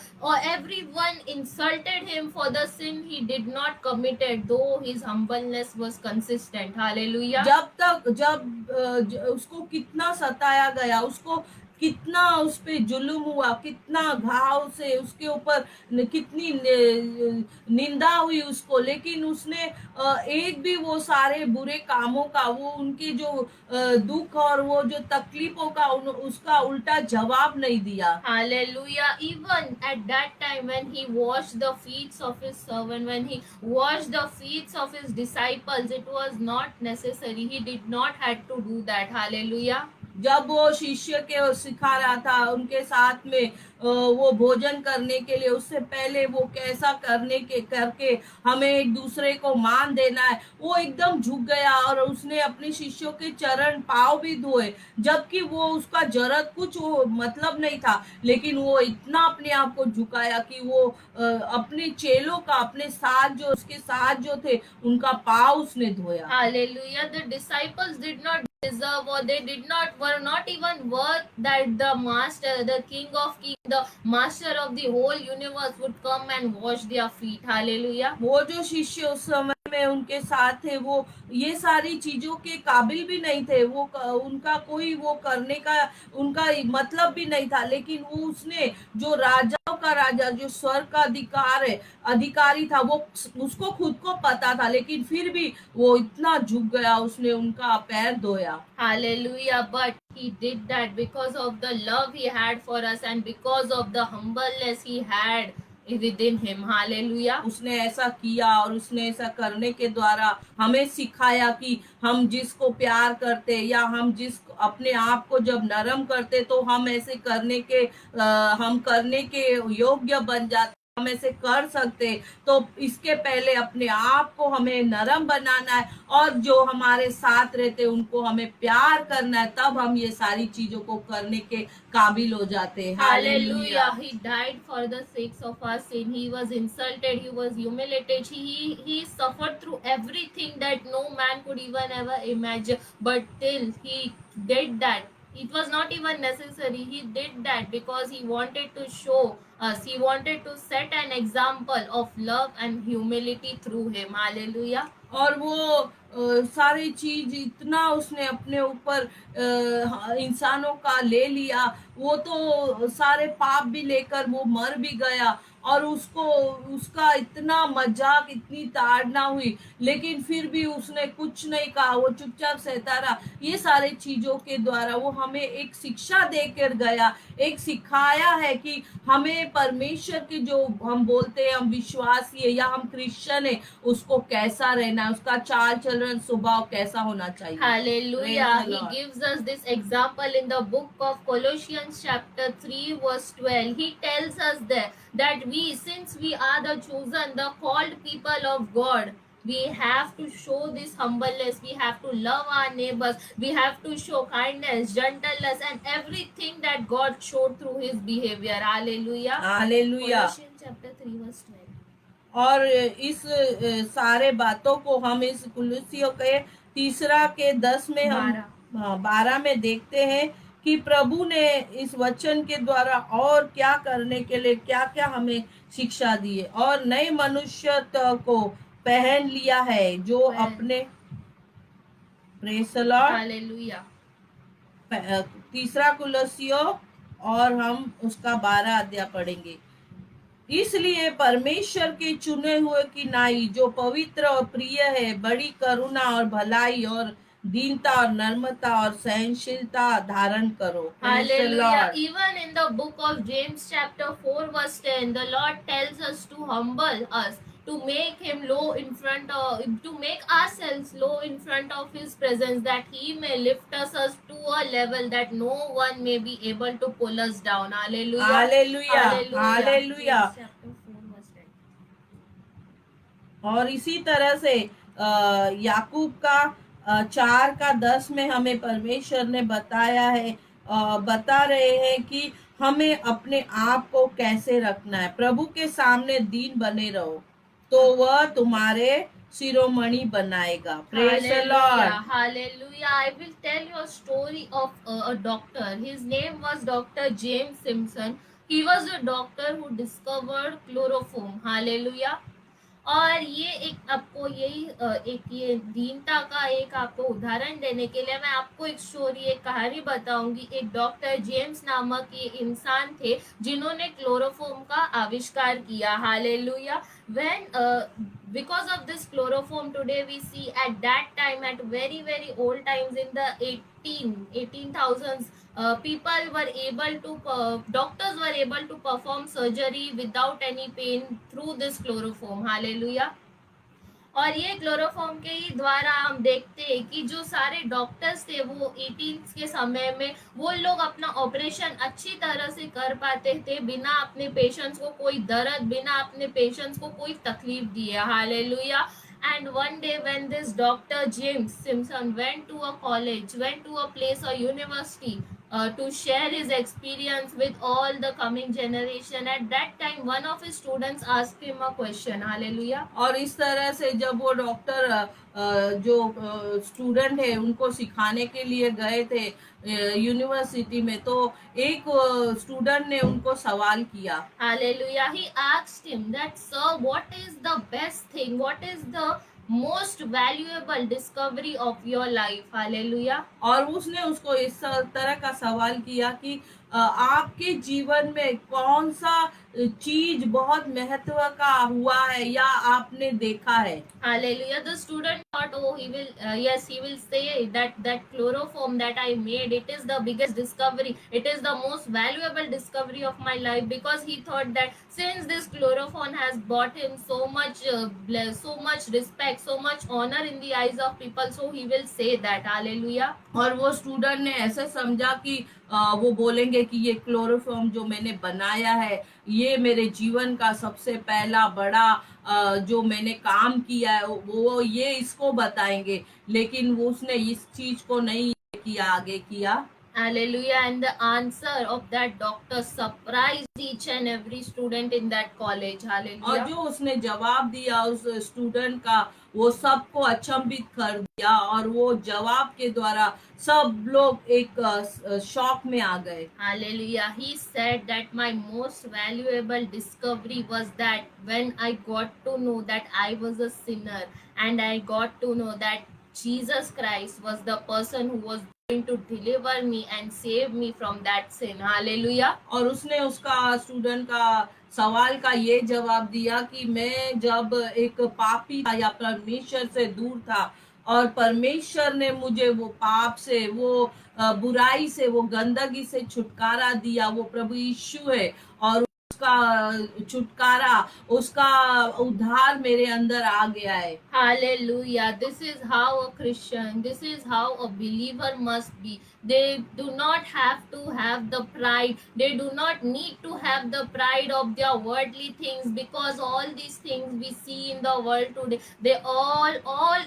everyone insulted him for the sin he did not committed, though his humbleness was consistent. Hallelujah. जब उसको कितना सताया गया, उसको कितना उस पे जुल्म हुआ, कितना घाव से उसके ऊपर कितनी निंदा हुई उसको, लेकिन उसने एक भी वो सारे बुरे कामों का, वो उनके जो दुख और वो जो तकलीफों का उसका उल्टा जवाब नहीं दिया। Hallelujah. Even at that time when he washed the feet of his servant, when he washed the feet of his disciples, it was not necessary. He did not had to do that. Hallelujah. जब वो शिष्य के सिखा रहा था उनके साथ में वो भोजन करने के लिए, उससे पहले वो कैसा करके हमें एक दूसरे को मान देना है, वो एकदम झुक गया और उसने अपने शिष्यों के चरण पांव भी धोए, जबकि वो उसका जरूरत कुछ वो मतलब नहीं था, लेकिन वो इतना अपने आप को झुकाया कि वो अपने चेलों का, अपने साथ जो उसके साथ जो थे उनका पांव उसने धोया। Hallelujah. The disciples did not deserve, or they were not even worth that the master, the king of kings, the master of the whole universe would come and wash their feet. Hallelujah. वो जो शिष्य उस समय में उनके साथ थे, वो ये सारी चीजों के काबिल भी नहीं थे, वो उनका कोई वो करने का उनका मतलब भी नहीं था, लेकिन वो उसने जो राजाओं का राजा, जो स्वर्ग का अधिकारी था, वो उसको खुद को पता था, लेकिन फिर भी वो इतना झुक गया, उसने उनका पैर धोया। Hallelujah. But he did that because of the love he had for us and because of the humbleness he had within him. Hallelujah. उसने ऐसा किया और उसने ऐसा करने के द्वारा हमें सिखाया कि हम जिसको प्यार करते या हम अपने आप को जब नरम करते तो हम ऐसे करने के योग्य बन जाते। हम ऐसे कर सकते, तो इसके पहले अपने आप को हमें नरम बनाना है और जो हमारे साथ रहते हैं उनको हमें प्यार करना है, तब हम ये सारी चीजों को करने के काबिल हो जाते हैं। Hallelujah. He died for the sakes of our sin. He was insulted. He was humiliated. He suffered through everything that no man could even ever imagine. But till he did that, it was not even necessary. He did that because he wanted to show us. He wanted to set an example of love and humility through him. Hallelujah. और वो सारी चीज इतना उसने अपने ऊपर इंसानों का ले लिया, वो तो सारे पाप भी लेकर वो मर भी गया और उसको उसका इतना मजाक इतनी ताड़ना हुई, लेकिन फिर भी उसने कुछ नहीं कहा, वो चुपचाप सहता रहा। ये सारे चीजों के द्वारा वो हमें एक शिक्षा देकर गया, एक सिखाया है कि हमें परमेश्वर के जो हम बोलते हैं हम विश्वासी है या हम क्रिश्चियन है, उसको कैसा रहना है, उसका चाल चलन स्वभाव कैसा होना चाहिए। Hallelujah. Praise the He Lord. gives us this example in the book of Colossians chapter 3 verse 12. He tells us there that we, since we are the chosen, the called people of God, we have to show this humbleness. We have to love our neighbors. We have to show kindness, gentleness, and everything that God showed through his behavior. Hallelujah. Hallelujah. Colossians chapter 3 verse 12. और इस सारे बातों को हम इस कुलुसियों के 3:10 में हम 12 में देखते हैं कि प्रभु ने इस वचन के द्वारा और क्या करने के लिए क्या क्या हमें शिक्षा दी है। और नए मनुष्यत्व को पहन लिया है जो अपने प्रेज़ द लॉर्ड। Hallelujah. 3 कुलुसियों और हम उसका 12 अध्याय पढ़ेंगे। इसलिए परमेश्वर के चुने हुए की नाई जो पवित्र और प्रिय है, बड़ी करुणा और भलाई और दीनता और नम्रता और सहनशीलता धारण करो। Praise the Hallelujah. Lord. Even in the book of James chapter 4 verse 10, the Lord tells us to humble us, to make him low in front of, to make ourselves low in front of his presence, that he may lift us to a level that no one may be able to pull us down. Hallelujah. Hallelujah. Hallelujah. James chapter 4 verse 10. और इसी तरह से याकूब का 4:10 में हमें परमेश्वर ने बताया है, बता रहे हैं कि हमें अपने आप को कैसे रखना है। प्रभु के सामने दीन बने रहो तो वह तुम्हारे शिरोमणि बनाएगा। Praise the Lord. Hallelujah. Hallelujah. I will tell you a story of a doctor. His name was Dr. James Simpson. He was a doctor who discovered chloroform. Hallelujah. और ये एक आपको यही एक ये दीनता का एक आपको उदाहरण देने के लिए मैं आपको एक स्टोरी, एक कहानी बताऊंगी। एक डॉक्टर जेम्स नामक ये इंसान थे जिन्होंने क्लोरोफॉर्म का आविष्कार किया। Hallelujah. When because of this chloroform, today we see at that time, at very old times in the 18,000s, people were able to doctors were able to perform surgery without any pain through this chloroform. Hallelujah. और ये chloroform के ही द्वारा हम देखते हैं कि जो सारे डॉक्टर्स थे वो 18 के समय में वो लोग अपना ऑपरेशन अच्छी तरह से कर पाते थे बिना अपने पेशेंट्स को कोई दर्द, बिना अपने पेशेंट्स को कोई तकलीफ दिए। Hallelujah. And one day when this Dr. James Simpson went to a college, went to a place, a university, to share his experience with all the coming generation, at that time one of his students asked him a question. Hallelujah. और इस तरह से जब वो doctor जो student है उनको सिखाने के लिए गए थे यूनिवर्सिटी में, तो एक स्टूडेंट ने उनको सवाल किया। Hallelujah. He asked him that, sir, what is the best thing, what is the most valuable discovery of your life? Hallelujah. और उसने उसको इस तरह का सवाल किया कि आपके जीवन में कौन सा चीज बहुत महत्व का हुआ है या आपने देखा है। Hallelujah. The student thought, oh, he will say that chloroform that I made, it is the biggest discovery, it is the most valuable discovery of my life, because he thought that since this chloroform has brought him so much respect, so much honor in the eyes of people, so he will say that. Hallelujah. और वो student ने ऐसे समझा कि वो बोलेंगे कि ये क्लोरोफॉर्म जो मैंने बनाया है ये मेरे जीवन का सबसे पहला बड़ा जो मैंने काम किया है वो ये इसको बताएंगे, लेकिन वो उसने इस चीज को नहीं किया, आगे किया। Hallelujah. And the answer of that doctor surprised each and every student in that college. और Hallelujah. जो उसने जवाब दिया उस स्टूडेंट का, वो सबको अचंभित कर दिया, और वो जवाब के द्वारा सब लोग एक शॉक में आ गए। Hallelujah. He said that my most valuable discovery was that when I got to know that I was a sinner, and I got to know that Jesus Christ was the person who was going to deliver me and save me from that sin. Hallelujah. और उसने उसका student का सवाल का ये जवाब दिया कि मैं जब एक पापी था या परमेश्वर से दूर था, और परमेश्वर ने मुझे वो पाप से, वो बुराई से, वो गंदगी से छुटकारा दिया, वो प्रभु यीशु है, और उसका छुटकारा, उसका उद्धार मेरे अंदर आ गया है। Hallelujah. This is how a Christian, this is how a believer must be. They do not have to have the pride. They do not need to have the pride of their worldly things, because all these things we see in the world today, they all,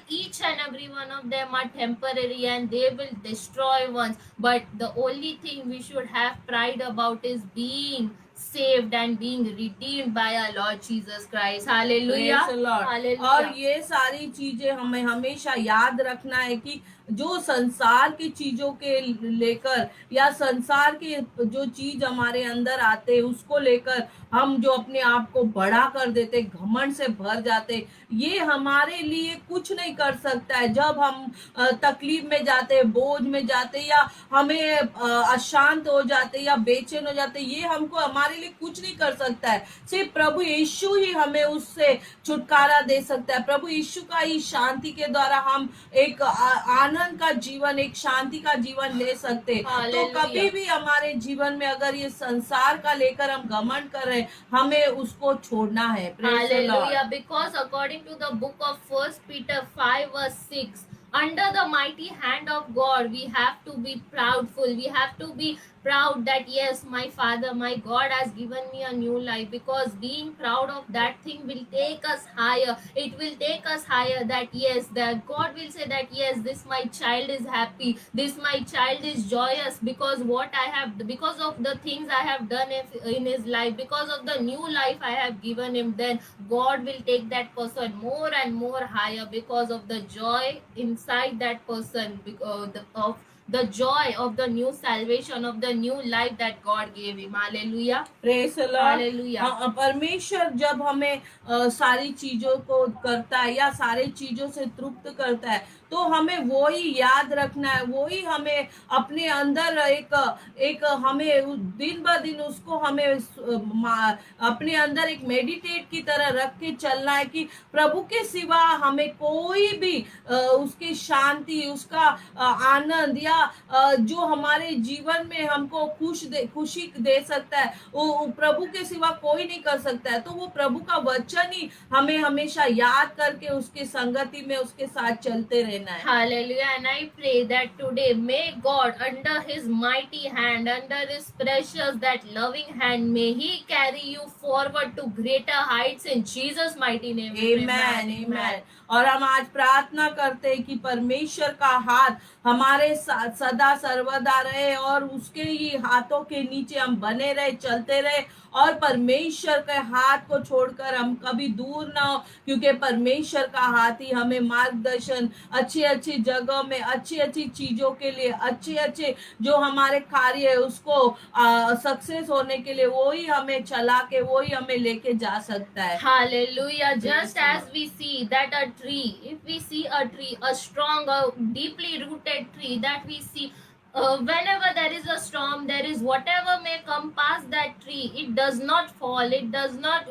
each and every one of them are temporary and they will destroy once. But the only thing we should have pride about is being saved and being redeemed by our Lord Jesus Christ. Hallelujah. Praise the Lord. Hallelujah. और ये सारी चीजें हमें हमेशा याद रखना है कि जो संसार की चीजों के लेकर, या संसार के जो चीज हमारे अंदर आते उसको लेकर हम जो अपने आप को बड़ा कर देते, घमंड से भर जाते, ये हमारे लिए कुछ नहीं कर सकता है। जब हम तकलीफ में जाते, बोझ में जाते, या हमें अशांत हो जाते या बेचैन हो जाते, ये हमको हमारे लिए कुछ नहीं कर सकता है। सिर्फ प्रभु यीशु ही हमें उससे छुटकारा दे सकता है। प्रभु यीशु का ही शांति के द्वारा हम एक आनंद का जीवन, एक शांति का जीवन ले सकते। तो कभी भी हमारे जीवन में अगर ये संसार का लेकर हम घमंड कर रहे हैं, हमें उसको छोड़ना है। Praise the Lord. Hallelujah. Because according to the book of 1 Peter 5 verse 6, under the mighty hand of God, we have to be proudful. We have to be proud that yes, my Father, my God has given me a new life, because being proud of that thing will take us higher. It will take us higher, that yes, that God will say that yes, this my child is happy, this my child is joyous, because because of the things I have done in his life, because of the new life I have given him, then God will take that person more and more higher, because of the joy inside that person, because of the joy of the new salvation, of the new life that God gave him. Hallelujah. Praise the Lord. Hallelujah. परमेश्वर जब हमें सारी चीजों को करता है या सारी चीजों से तृप्त करता है, तो हमें वो ही याद रखना है, वो ही हमें अपने अंदर एक हमें दिन ब दिन उसको हमें अपने अंदर एक मेडिटेट की तरह रख के चलना है कि प्रभु के सिवा हमें कोई भी उसकी शांति, उसका आनंद, या जो हमारे जीवन में हमको खुशी दे सकता है, वो प्रभु के सिवा कोई नहीं कर सकता है। तो वो प्रभु का वचन ही हमें हमेशा याद करके उसकी संगति में उसके साथ चलते रहना है। Hallelujah. And I pray that today may God, under his mighty hand, under his precious, that loving hand, may he carry you forward to greater heights in Jesus mighty name. Amen, amen. और हम आज प्रार्थना करते हैं कि परमेश्वर का हाथ हमारे साथ सदा सर्वदा रहे, और उसके ही हाथों के नीचे हम बने रहे, चलते रहे, और परमेश्वर के हाथ को छोड़कर हम कभी दूर ना हो, क्योंकि परमेश्वर का हाथ ही हमें मार्गदर्शन, अच्छी अच्छी जगह में, अच्छी अच्छी चीजों के लिए, अच्छे अच्छे जो हमारे कार्य है उसको सक्सेस होने के लिए वो ही हमें चला के, वो ही हमें लेके जा सकता है। Hallelujah. Just as we see that a tree, if we see a tree, a strong, a deeply rooted tree, that we see whenever there is a storm, there is whatever may come past that tree, it does not fall, it does not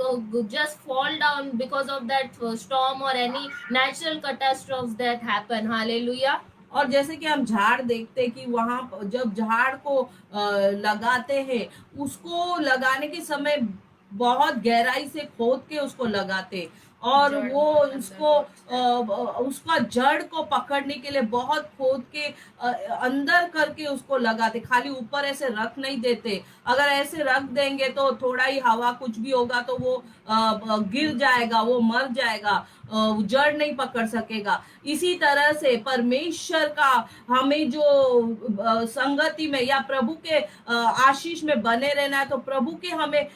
just fall down because of that storm or any natural catastrophes that happen. Hallelujah. और जैसे कि हम झाड़ देखते हैं कि वहां जब झाड़ को लगाते हैं, उसको लगाने के समय बहुत गहराई से खोद के उसको लगाते, और जड़ वो बहुत अंदर उसको पहुंचता है। उसका जड़ को पकड़ने के लिए बहुत खोद के अंदर करके उसको लगाते, खाली ऊपर ऐसे रख नहीं देते। अगर ऐसे रख देंगे तो थोड़ा ही हवा कुछ भी होगा तो वो गिर जाएगा, वो मर जाएगा, जड़ नहीं पकड़ सकेगा। इसी तरह से परमेश्वर का हमें जो संगति में या प्रभु के आशीष में बने रहना है, तो प्रभु के हमें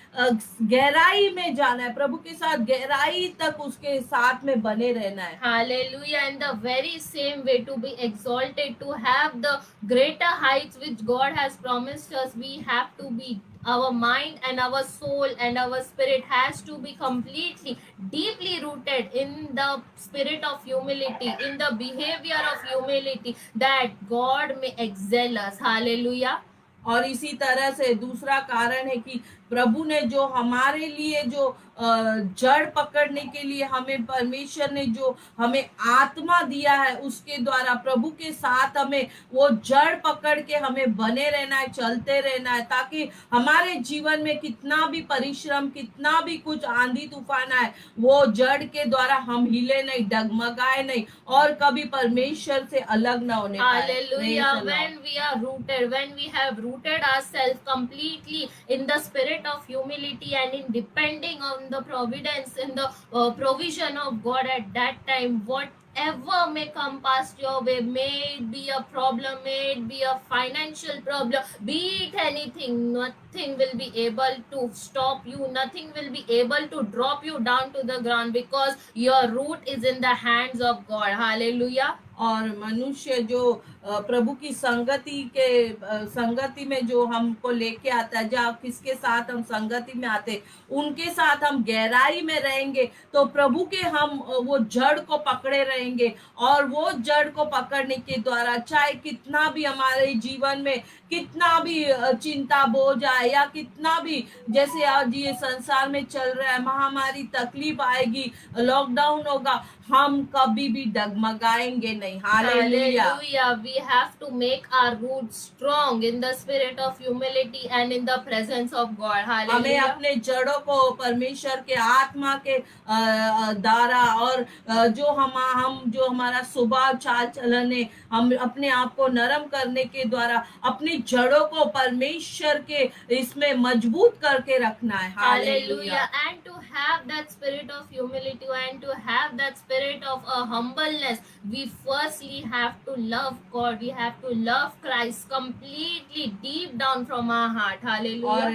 गहराई में जाना है, प्रभु के साथ गहराई तक उसके साथ में बने रहना है। Hallelujah. In the very same way, to be exalted, to have the greater heights which God has promised us, we have to be, our mind and our soul and our spirit has to be completely, deeply rooted in the spirit of humility, in the behavior of humility, that God may excel us. Hallelujah. और इसी तरह से दूसरा कारण है कि प्रभु ने जो हमारे लिए जो जड़ पकड़ने के लिए हमें परमेश्वर ने जो हमें आत्मा दिया है, उसके द्वारा प्रभु के साथ हमें वो जड़ पकड़ के हमें बने रहना है, चलते रहना है, ताकि हमारे जीवन में कितना भी परिश्रम, कितना भी कुछ आंधी तूफान आए, वो जड़ के द्वारा हम हिले नहीं, डगमगाए नहीं और कभी परमेश्वर से अलग ना होने पाए। Hallelujah. Praise the Lord. When we are rooted, when we have rooted ourselves completely in the spirit of humility and in depending on the providence and the provision of God at that time, whatever may come past your way, may it be a problem, may it be a financial problem, be it anything, nothing will be able to stop you, nothing will be able to drop you down to the ground, because your root is in the hands of God. Hallelujah. और मनुष्य जो प्रभु की संगति में जो हमको लेके आता है, जहाँ किसके साथ हम संगति में आते, उनके साथ हम गहराई में रहेंगे, तो प्रभु के हम वो जड़ को पकड़े रहेंगे। और वो जड़ को पकड़ने के द्वारा चाहे कितना भी हमारे जीवन में कितना भी चिंता बोझ आए, या कितना भी जैसे आज ये संसार में चल रहा है, महामारी, तकलीफ आएगी, लॉकडाउन होगा, हम कभी भी डगमगाएंगे नहीं। Hallelujah. Hallelujah. We have to make our roots strong in the spirit of humility and in the presence of God. हमें Hallelujah. अपने जड़ों को परमेश्वर के आत्मा के द्वारा और जो जो हमारा स्वभाव चाल चलन है, हम अपने आप को नरम करने के द्वारा अपनी जड़ों को परमेश्वर के इसमें मजबूत करके रखना है। Hallelujah. And to have that spirit of humility and to have that spirit of humbleness, we firstly have to love God. We have to love Christ completely deep down from our heart. Hallelujah. और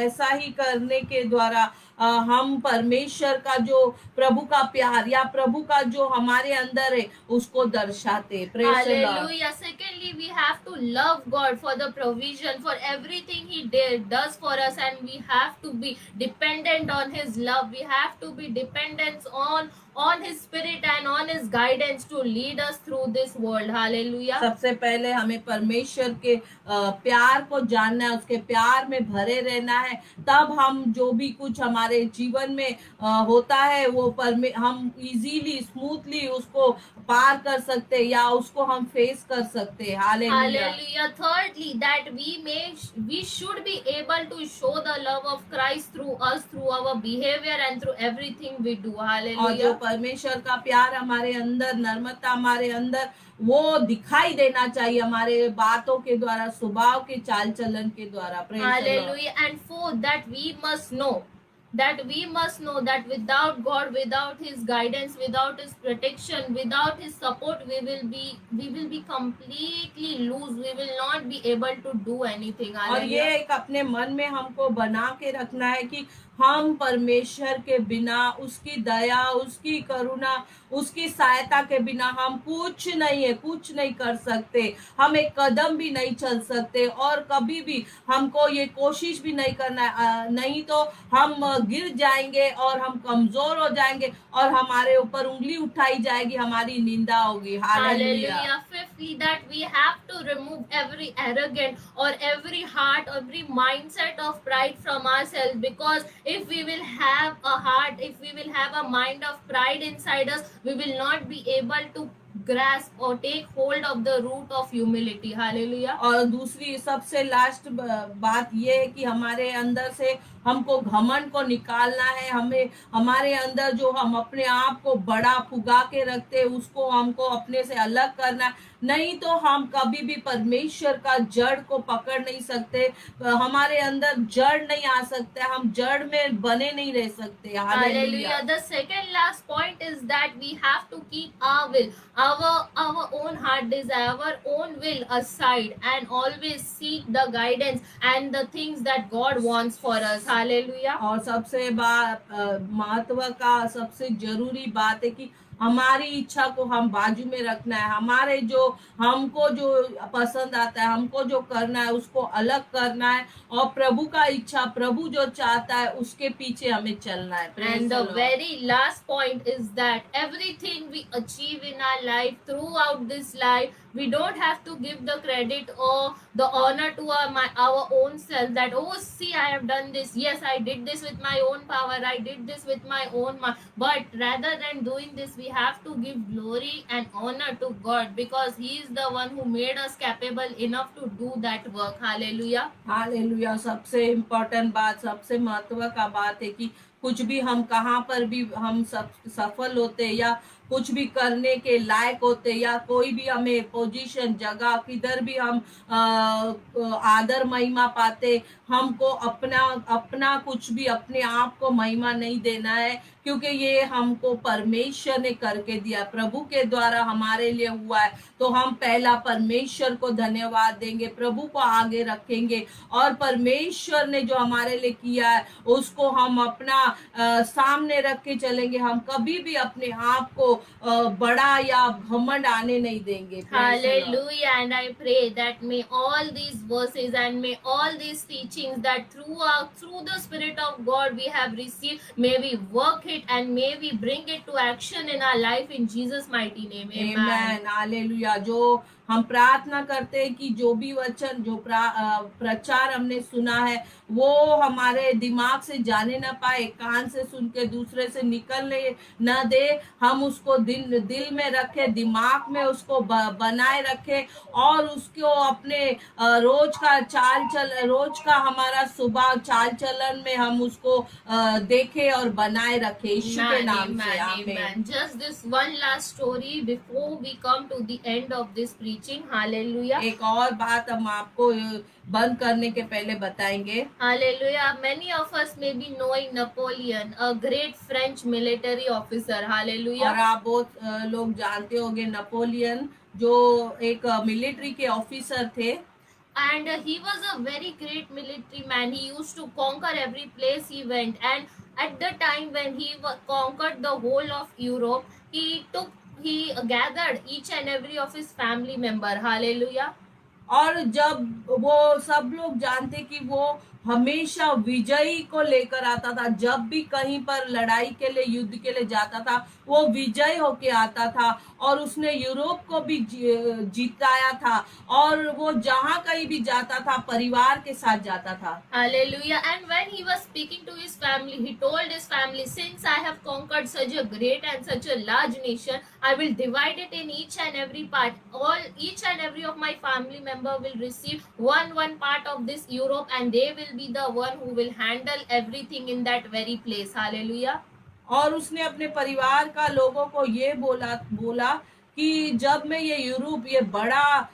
ऐसा ही करने के द्वारा हम परमेश्वर का जो प्रभु का प्यार या प्रभु का जो हमारे अंदर है उसको दर्शाते। Praise the Lord. Hallelujah. Secondly, we have to love God for the provision, for everything He does for us, and we have to be dependent on His love. We have to be dependent on His Spirit and on His guidance to lead us through this world. Hallelujah. सबसे पहले हमें परमेश्वर के प्यार को जानना है, उसके प्यार में भरे रहना है, तब हम जो भी कुछ हमारे जीवन में होता है वो हम इजीली, स्मूथली उसको पार कर सकते या उसको हम फेस कर सकते हैं। Hallelujah. Hallelujah. Thirdly, that we should be able to show the love of Christ through us, through our behavior and through everything we do. और जो Hallelujah. परमेश्वर का प्यार हमारे अंदर, नर्मता हमारे अंदर, वो दिखाई देना चाहिए हमारे बातों के द्वारा, स्वभाव के चाल चलन के द्वारा। Praise the Lord. Hallelujah. And fourth, that we must know that without God, without His guidance, without His protection, without His support, we will be completely loose. We will not be able to do anything. और ये Hallelujah. एक अपने मन में हमको बना के रखना है कि हम परमेश्वर के बिना, उसकी दया, उसकी करुणा, उसकी सहायता के बिना हम कुछ नहीं कर सकते, हम एक कदम भी नहीं चल सकते, और कभी भी हमको ये कोशिश भी नहीं करना है, नहीं तो हम गिर जाएंगे और हम कमजोर हो जाएंगे और हमारे ऊपर उंगली उठाई जाएगी, हमारी निंदा होगी। Hallelujah. Hallelujah. Fifthly, that we have to remove every arrogant or every heart, every mindset of pride from ourselves, because if we will have a heart, if we will have a mind of pride inside us, we will not be able to grasp or take hold of the root of humility. Hallelujah. और दूसरी सबसे last बात ये है कि हमारे अंदर से हमको घमंड को निकालना है। हमें हमारे अंदर जो हम अपने आप को बड़ा फुगा के रखते हैं उसको हमको अपने से अलग करना है। नहीं तो हम कभी भी परमेश्वर का जड़ को पकड़ नहीं सकते। हमारे अंदर जड़ नहीं आ सकते, हम जड़ में बने नहीं रह सकते। Hallelujah. Hallelujah. The second last point is that we have to keep our will, our own heart desire, our own will aside, and always seek the guidance and the things that God wants for us. Hallelujah. और सबसे महत्व का सबसे जरूरी बात है कि हमारी इच्छा को हम बाजू में रखना है। हमारे जो हमको जो पसंद आता है, हमको जो करना है उसको अलग करना है, और प्रभु का इच्छा, प्रभु जो चाहता है उसके पीछे हमें चलना है। Praise And the the Lord. very last point is that everything we achieve in our life, throughout this life, we don't have to give the credit or the honor to our own self that, oh, see, I have done this. Yes, I did this with my own power. I did this with my own mind. But rather than doing this, we have to give glory and honor to God, because He is the one who made us capable enough to do that work. Hallelujah. Hallelujah. सबसे important बात, सबसे महत्व का बात है कि कुछ भी हम कहाँ पर भी हम सफल होते या कुछ भी करने के लायक होते, या कोई भी हमें पोजीशन, जगह, किधर भी हम आदर महिमा पाते, हमको अपना कुछ भी अपने आप को महिमा नहीं देना है, क्योंकि ये हमको परमेश्वर ने करके दिया, प्रभु के द्वारा हमारे लिए हुआ है। तो हम पहला परमेश्वर को धन्यवाद देंगे, प्रभु को आगे रखेंगे, और परमेश्वर ने जो हमारे लिए किया है उसको हम अपना सामने रख के चलेंगे। हम कभी भी अपने आप को बड़ा या घमंड आने नहीं देंगे। Hallelujah. And I pray that may all these verses and may all these teachings that through the Spirit of God we have received, may we work it and may we bring it to action in our life in Jesus' mighty name. Amen. Amen, hallelujah. जो हम प्रार्थना करते हैं कि जो भी वचन, जो प्रचार हमने सुना है वो हमारे दिमाग से जाने ना पाए, कान से सुन के दूसरे से निकलने न दे, हम उसको दिल में रखे, दिमाग में उसको बनाए रखे, और उसको अपने रोज का हमारा सुबह चाल चलन में हम उसको देखे और बनाए रखे, यीशु के नाम से। आमीन। Just this one last story before we come to the end of this preaching. Hallelujah. एक और बात हम आपको बंद करने के पहले बताएंगे। Hallelujah. Many of us may be knowing Napoleon, a great French military officer. Hallelujah. और आप बहुत लोग जानते होंगे नेपोलियन, जो एक मिलिट्री के ऑफिसर थे। And he was a very great military man. He used to conquer every place he went. And at the time when he conquered the whole of Europe, he gathered each and every of his family member. Hallelujah. और जब वो सब लोग जानते कि वो हमेशा विजयी को लेकर आता था, जब भी कहीं पर लड़ाई के लिए, युद्ध के लिए जाता था, वो विजय होके आता था, और उसने यूरोप को भी जीताया था, और वो जहाँ कहीं भी जाता था परिवार के साथ जाता था। Hallelujah. And when he was speaking to his family, he told his family, since I have conquered such a great and such a large nation, I will divide it in each and every part. Each and every of my family member will receive one part of this Europe, and they will be the one who will handle everything in that very place. Hallelujah. और उसने अपने परिवार का लोगों को ये बोला कि जब मैं ये यूरोप, ये बड़ा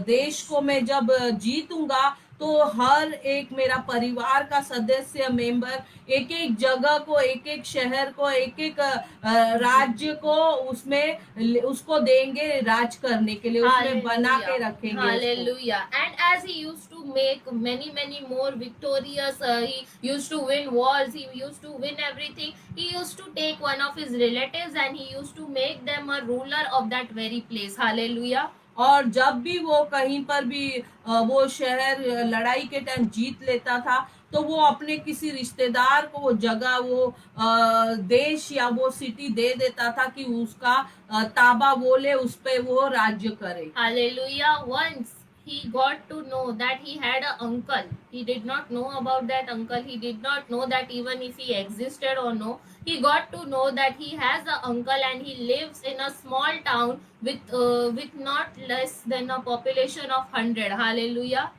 देश को मैं जब जीतूंगा, तो हर एक मेरा परिवार का सदस्य मेंबर एक एक जगह को, एक एक शहर को, एक एक राज्य को उसमें उसको देंगे राज करने के लिए, उसमें बना के रखेंगे। Hallelujah. And as he used to make many more victorious, he used to win wars, he used to win everything. He used to take one of his relatives and he used to make them a ruler of that very place. Hallelujah. और जब भी वो कहीं पर भी वो शहर लड़ाई के टाइम जीत लेता था, तो वो अपने किसी रिश्तेदार को वो जगह, वो देश या वो सिटी दे देता था कि उसका ताबा वो ले, उस पे वो राज्य करे। Hallelujah. Once he got to know that he had an uncle. He did not know about that uncle. He did not know that even if he existed or no. He got to know that he has an uncle and he lives in a small town with not less than a population of 100. Hallelujah.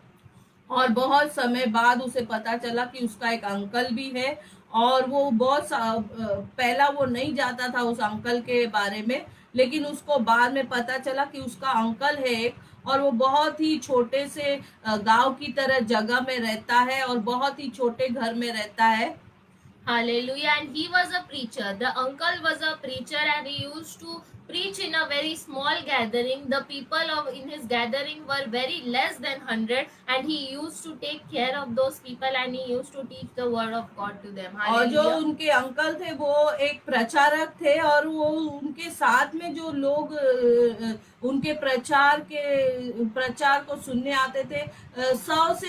और बहुत समय बाद उसे पता चला कि उसका एक अंकल भी है, और वो पहला वो नहीं जानता था उस अंकल के बारे में, लेकिन उसको बाद में पता चला कि उसका अंकल है एक, और वो बहुत ही छोटे से गांव की तरह जगह में रहता है और बहुत ही छोटे घर में रहता है। Hallelujah. And he was a preacher. The uncle was a preacher and he used to preach in a very small gathering. The people of in his gathering were very less than 100 and he used to take care of those people and he used to teach the word of God to them. और जो Hallelujah. उनके uncle थे वो एक प्रचारक थे, और वो उनके साथ में जो लोग उनके प्रचार को सुनने आते थे 100 से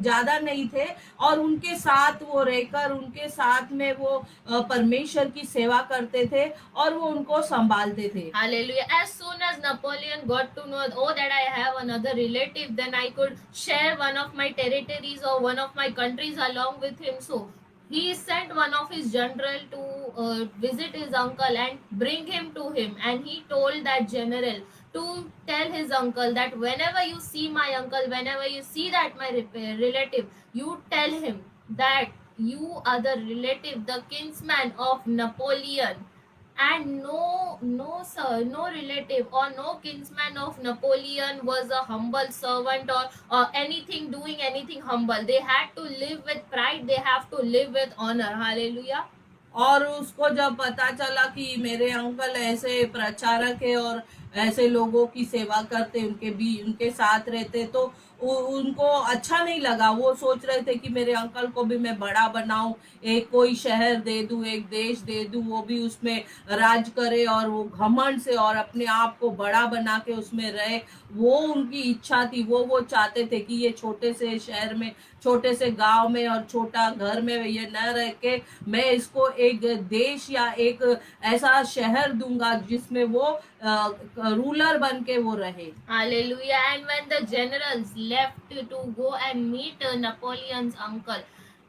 ज्यादा नहीं थे, और उनके साथ वो रहकर उनके साथ में वो परमेश्वर की सेवा करते थे और वो उनको संभालते थे। Hallelujah. As soon as Napoleon got to know, oh, that I have another relative, then I could share one of my territories or one of my countries along with him. So he sent one of his general to visit his uncle and bring him to him. And he told that general to tell his uncle that whenever you see my uncle, whenever you see that my relative, you tell him that you are the relative, the kinsman of Napoleon, and no sir, no relative or no kinsman of Napoleon was a humble servant or anything doing anything humble. They had to live with pride, they have to live with honor. Hallelujah. और उसको जब पता चला कि मेरे uncle ऐसे प्रचारक है और ऐसे लोगों की सेवा करते, उनके साथ रहते, तो उनको अच्छा नहीं लगा। वो सोच रहे थे कि मेरे अंकल को भी मैं बड़ा बनाऊं, एक कोई शहर दे दूं, एक देश दे दूं, वो भी उसमें राज करे और वो घमंड से और अपने आप को बड़ा बना के उसमें रहे। वो उनकी इच्छा थी, वो चाहते थे कि ये छोटे से शहर में, छोटे से गांव में और छोटा घर में ये न रह के मैं इसको एक देश या एक ऐसा शहर दूंगा जिसमें वो रूलर बन के वो रहे। Hallelujah. And when the generals left to go and meet Napoleon's uncle,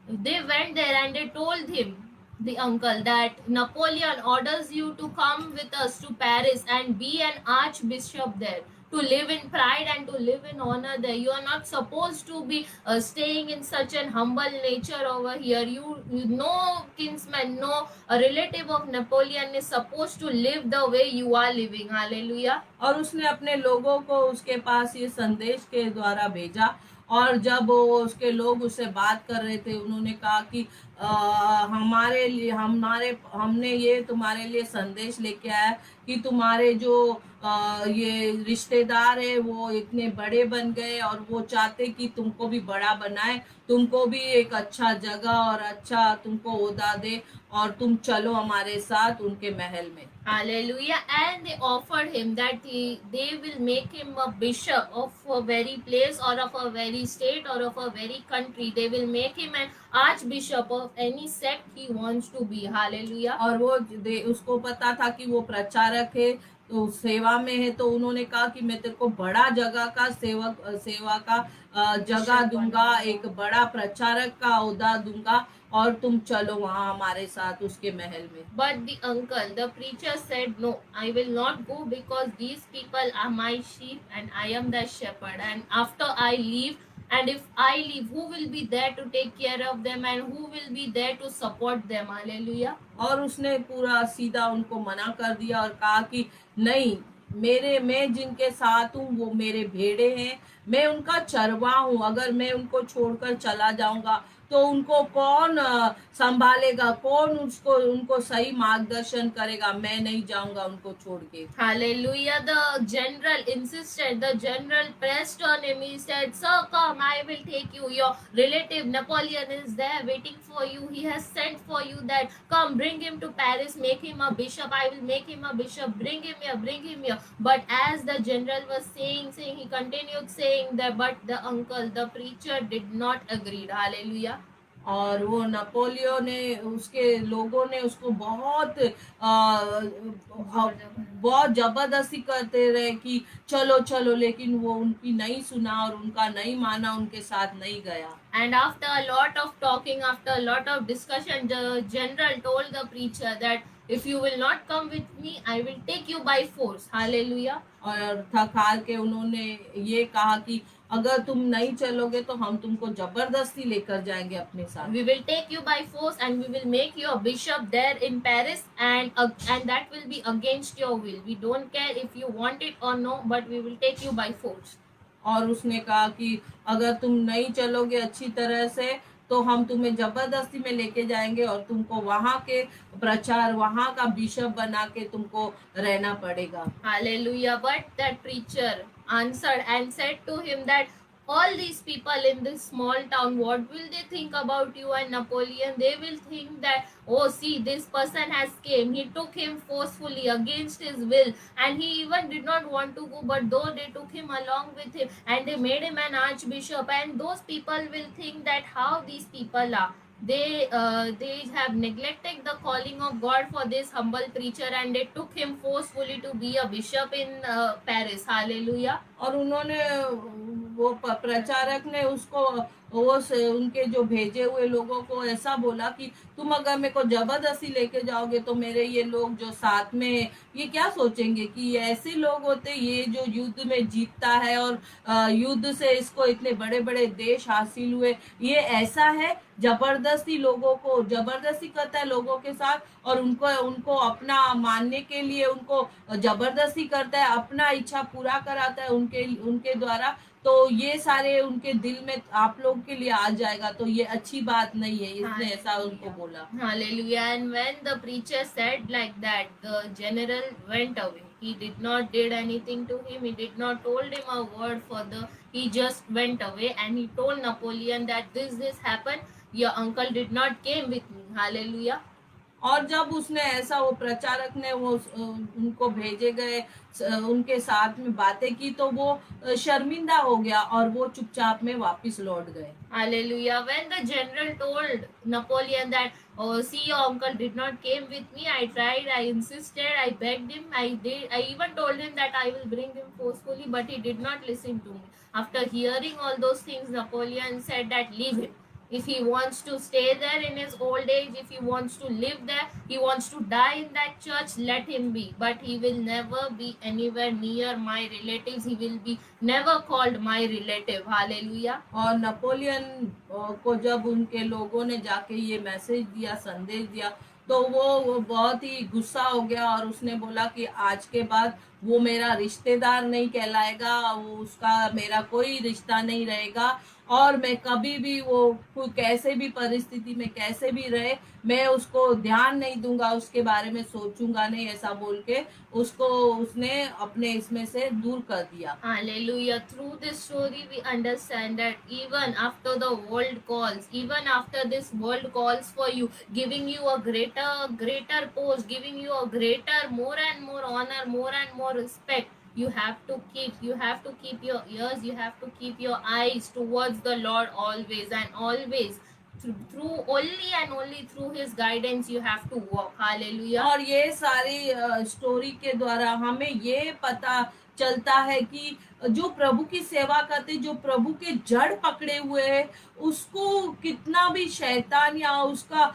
they went there and they told him, the uncle, that Napoleon orders you to come with us to Paris and be an archbishop there, to live in pride and to live in honor there. You are not supposed to be staying in such an humble nature over here. You no kinsman, no relative of Napoleon is supposed to live the way you are living. Hallelujah. और उसने अपने लोगों को उसके पास ये संदेश के द्वारा भेजा, और जब वो उसके लोग उससे बात कर रहे थे, उन्होंने कहा कि हमारे लिए हमने ये तुम्हारे लिए संदेश लेके आया कि तुम्हारे जो ये रिश्तेदार है वो इतने बड़े बन गए और वो चाहते कि तुमको भी बड़ा बनाए, तुमको भी एक अच्छा जगह और अच्छा तुमको ओहदा दे, और तुम चलो हमारे साथ उनके महल में। Hallelujah. And they offered him that they will make him a bishop of a very place or of a very state or of a very country. They will make him an archbishop of any sect he wants to be. Hallelujah. और वो उसको पता था कि वो प्रचारक है, तो सेवा में है, तो उन्होंने कहा कि मैं तेरे को बड़ा जगह का सेवा का जगह दूंगा, एक बड़ा प्रचारक का ओहदा दूंगा, और तुम चलो वहाँ हमारे साथ उसके महल में। But the uncle, the preacher said, no, I will not go because these people are my sheep and I am the shepherd. And after I leave, and if I leave, who will be there to take care of them and who will be there to support them? Hallelujah. और उसने पूरा सीधा उनको मना कर दिया और कहा कि नहीं, मैं जिनके साथ हूँ वो मेरे भेड़े हैं, मैं उनका चरवा हूँ। अगर मैं उनको छोड़कर चला जाऊंगा तो उनको कौन संभालेगा, कौन उनको सही मार्गदर्शन करेगा? मैं नहीं जाऊंगा उनको छोड़ के। Hallelujah. The general insisted, the general pressed on him. He said, sir, come, I will take you. Your relative Napoleon is there waiting for you. He has sent for you that, come, bring him to Paris, make him a bishop. I will make him a bishop. Bring him here, bring him here. But as the general was saying, he continued saying that, but the uncle, the preacher did not agree. Hallelujah. और वो नपोलियो ने, उसके लोगों ने उसको बहुत जबरदस्ती करते रहे कि चलो चलो, लेकिन वो उनकी नहीं सुना और उनका नहीं माना, उनके साथ नहीं गया। And after a lot of talking, after a lot of discussion, the general told the preacher that if you will not come with me, I will take you by force. Hallelujah. और थक हार के उन्होंने ये कहा कि अगर तुम नहीं चलोगे तो हम तुमको जबरदस्ती लेकर जाएंगे अपने साथ। We will take you by force and we will make you a bishop there in Paris, and that will be against your will. We don't care if you want it or no, but we will take you by force. और उसने कहा कि अगर तुम नहीं चलोगे अच्छी तरह से तो हम तुम्हें जबरदस्ती में लेके जाएंगे और तुमको वहां के प्रचार, वहां का बिशप बना के तुमको रहना पड़ेगा। Hallelujah. But that preacher answered and said to him that all these people in this small town, what will they think about you and Napoleon? They will think that, oh, see, this person has came. He took him forcefully against his will, and he even did not want to go, but though they took him along with him and they made him an archbishop, and those people will think that how these people are. They have neglected the calling of God for this humble preacher, and they took him forcefully to be a bishop in Paris. Hallelujah. और उन्होंने वो प्रचारक ने उसको उनके जो भेजे हुए लोगों को ऐसा बोला कि तुम अगर मेरे को जबरदस्ती लेके जाओगे तो मेरे ये लोग जो साथ में ये क्या सोचेंगे कि ये ऐसे लोग होते, ये जो युद्ध में जीतता है और युद्ध से इसको इतने बड़े बड़े देश हासिल हुए, ये ऐसा है, जबरदस्ती लोगों को जबरदस्ती करता है लोगों के साथ और उनको अपना मानने के लिए उनको जबरदस्ती करता है, अपना इच्छा पूरा कराता है उनके द्वारा। तो ये सारे उनके दिल में आप लोग के लिए आ जाएगा, तो ये अच्छी बात नहीं है, इसने ऐसा उनको बोला। Hallelujah. And when the preacher said like that, the general went away. He did not did anything to him. He did not told him a word further. He just went away and he told Napoleon that this happened. Your uncle did not came with me. Hallelujah. और जब उसने ऐसा, वो प्रचारक ने वो उनको भेजे गए उनके साथ में बातें की तो वो शर्मिंदा हो गया और वो चुपचाप में वापस लौट गए। Hallelujah. When the general told Napoleon that, oh, see, your uncle did not came with me. I tried, I insisted, I begged him, I even told him that I will bring him forcefully, but he did not listen to me. After hearing all those things, Napoleon said that leave him. If he wants to stay there in his old age, if he wants to live there, he wants to die in that church, let him be. But he will never be anywhere near my relatives. He will be never called my relative. Hallelujah. और Napoleon को जब उनके लोगों ने जाके ये message दिया, संदेश दिया, तो वो बहुत ही गुस्सा हो गया और उसने बोला कि आज के बाद वो मेरा रिश्तेदार नहीं कहलाएगा, वो उसका मेरा कोई रिश्ता नहीं रहेगा और मैं कभी भी वो कैसे भी परिस्थिति में कैसे भी रहे मैं उसको ध्यान नहीं दूंगा, उसके बारे में सोचूंगा नहीं, ऐसा बोल के उसने अपने इसमें से दूर कर दिया। Hallelujah. Through this story we understand that even after the world calls, even after this world calls for you, giving you a greater post, giving you a greater, more and more honor, more and more respect, you have to keep your ears, you have to keep your eyes towards the Lord always and always. Through only and only through his guidance you have to walk. Hallelujah. और ये सारी story के द्वारा हमें ये पता चलता है कि जो प्रभु की सेवा करते, जो प्रभु के जड़ पकड़े हुए हैं, उसको कितना भी शैतान या उसका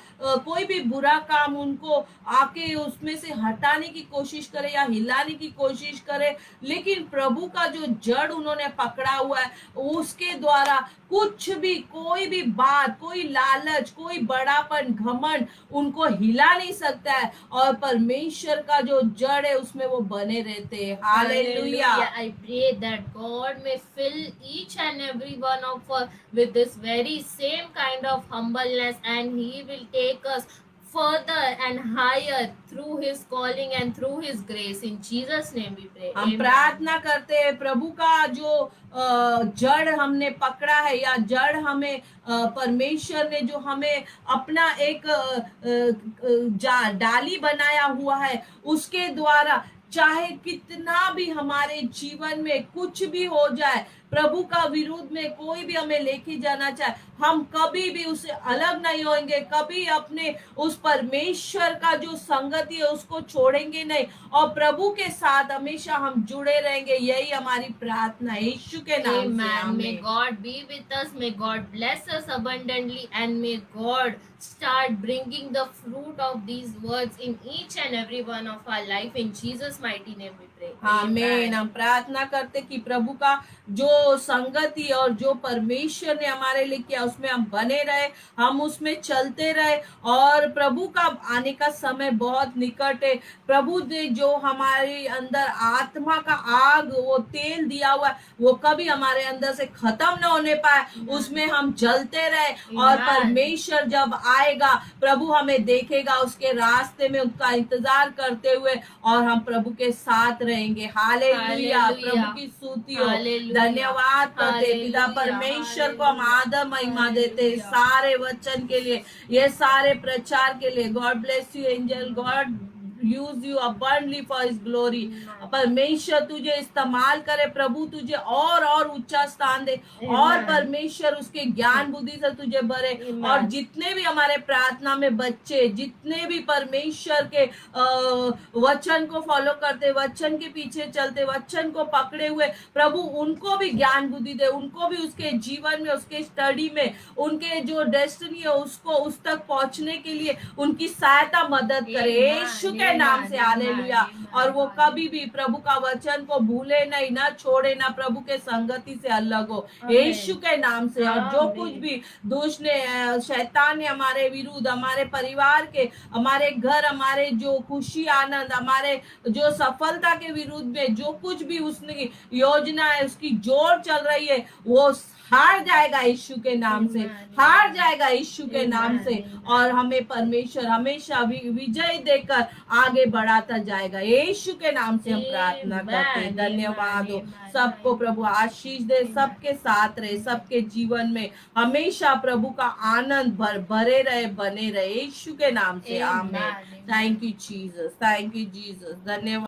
कोई भी बुरा काम उनको आके उसमें से हटाने की कोशिश करे या हिलाने की कोशिश करे, लेकिन प्रभु का जो जड़ उन्होंने पकड़ा हुआ है उसके द्वारा कुछ भी, कोई भी बात, कोई लालच, कोई बड़ापन, घमंड उनको हिला नहीं सकता है और परमेश्वर का जो जड़ है उसमें वो बने रहते हैं। Hallelujah. I pray that God may fill each and every one of us with this very same kind of humbleness, and he will take us further and higher through his calling and through his grace. In Jesus name we pray. हम प्रार्थना करते हैं प्रभु का जो जड़ हमने पकड़ा है या जड़ हमें परमेश्वर ने जो हमें अपना एक डाली बनाया हुआ है उसके द्वारा चाहे कितना भी हमारे जीवन में कुछ भी हो जाए, प्रभु का विरोध में कोई भी हमें लेके जाना चाहे, हम कभी भी उससे अलग नहीं होंगे, कभी अपने उस परमेश्वर का जो संगति है उसको छोड़ेंगे नहीं और प्रभु के साथ हमेशा हम जुड़े रहेंगे। यही हमारी प्रार्थना है यीशु के नाम से। आमीन। May God be with us, may God bless us abundantly, and may God start bringing the fruit of these words in each and every one of our life. In Jesus' mighty name we pray. pray. आमीन। हम प्रार्थना करते कि प्रभु का जो संगति और जो परमेश्वर ने हमारे लिए किया उसमें हम बने रहे, हम उसमें चलते रहे, और प्रभु का आने का समय बहुत निकट है। प्रभु ने जो हमारे अंदर आत्मा का आग, वो तेल दिया हुआ है, वो कभी हमारे अंदर से खत्म न होने पाए, उसमें हम जलते रहे। और Amen. परमेश्वर जब आएगा, प्रभु हमें देखेगा उसके रास्ते में, उसका इंतजार करते हुए, और हम प्रभु के साथ रहेंगे। हालेलुया। हालेलुया। प्रभु की स्तुति हो। हालेलुया। धन्यवाद करते पिता हालेलुया। परमेश्वर को हम आदर महिमा देते हैं, हालेलुया। सारे वचन के लिए, ये सारे प्रचार के लिए। God bless you angel, God use you abundantly for his glory। परमेश्वर तुझे इस्तेमाल करे, प्रभु तुझे और ऊंचा स्थान दे, और परमेश्वर उसके ज्ञान बुद्धि से तुझे भरे। और जितने भी हमारे प्रार्थना में बच्चे, जितने भी परमेश्वर के वचन को फॉलो करते, वचन के पीछे चलते, वचन को पकड़े हुए, प्रभु उनको भी ज्ञान बुद्धि दे, उनको भी उसके जीवन में, उसके स्टडी में, उनके जो डेस्टिनी है उसको उस तक पहुंचने के लिए उनकी सहायता मदद करे, यीशु के नाम से। हालेलुया। और वो कभी भी प्रभु का वचन को भूले नहीं, ना छोड़े, ना प्रभु के संगति से अलग हो, यीशु के नाम से। और जो कुछ भी दुष्ट ने, शैतान ने हमारे विरुद्ध, हमारे परिवार के, हमारे घर, हमारे जो खुशी आनंद, हमारे जो सफलता के विरुद्ध में जो कुछ भी उसकी योजना है, उसकी जोर चल रही है, वो हार जाएगा यीशु के नाम से, हार जाएगा यीशु के नाम से। और हमें परमेश्वर हमेशा विजय देकर आगे बढ़ाता जाएगा, यीशु के नाम से हम प्रार्थना करते हैं। धन्यवाद हो। सबको प्रभु आशीष दे, सबके साथ रहे, सबके जीवन में हमेशा प्रभु का आनंद भरे रहे, बने रहे, यीशु के नाम से। आमीन। Thank you Jesus, thank you Jesus. धन्यवाद।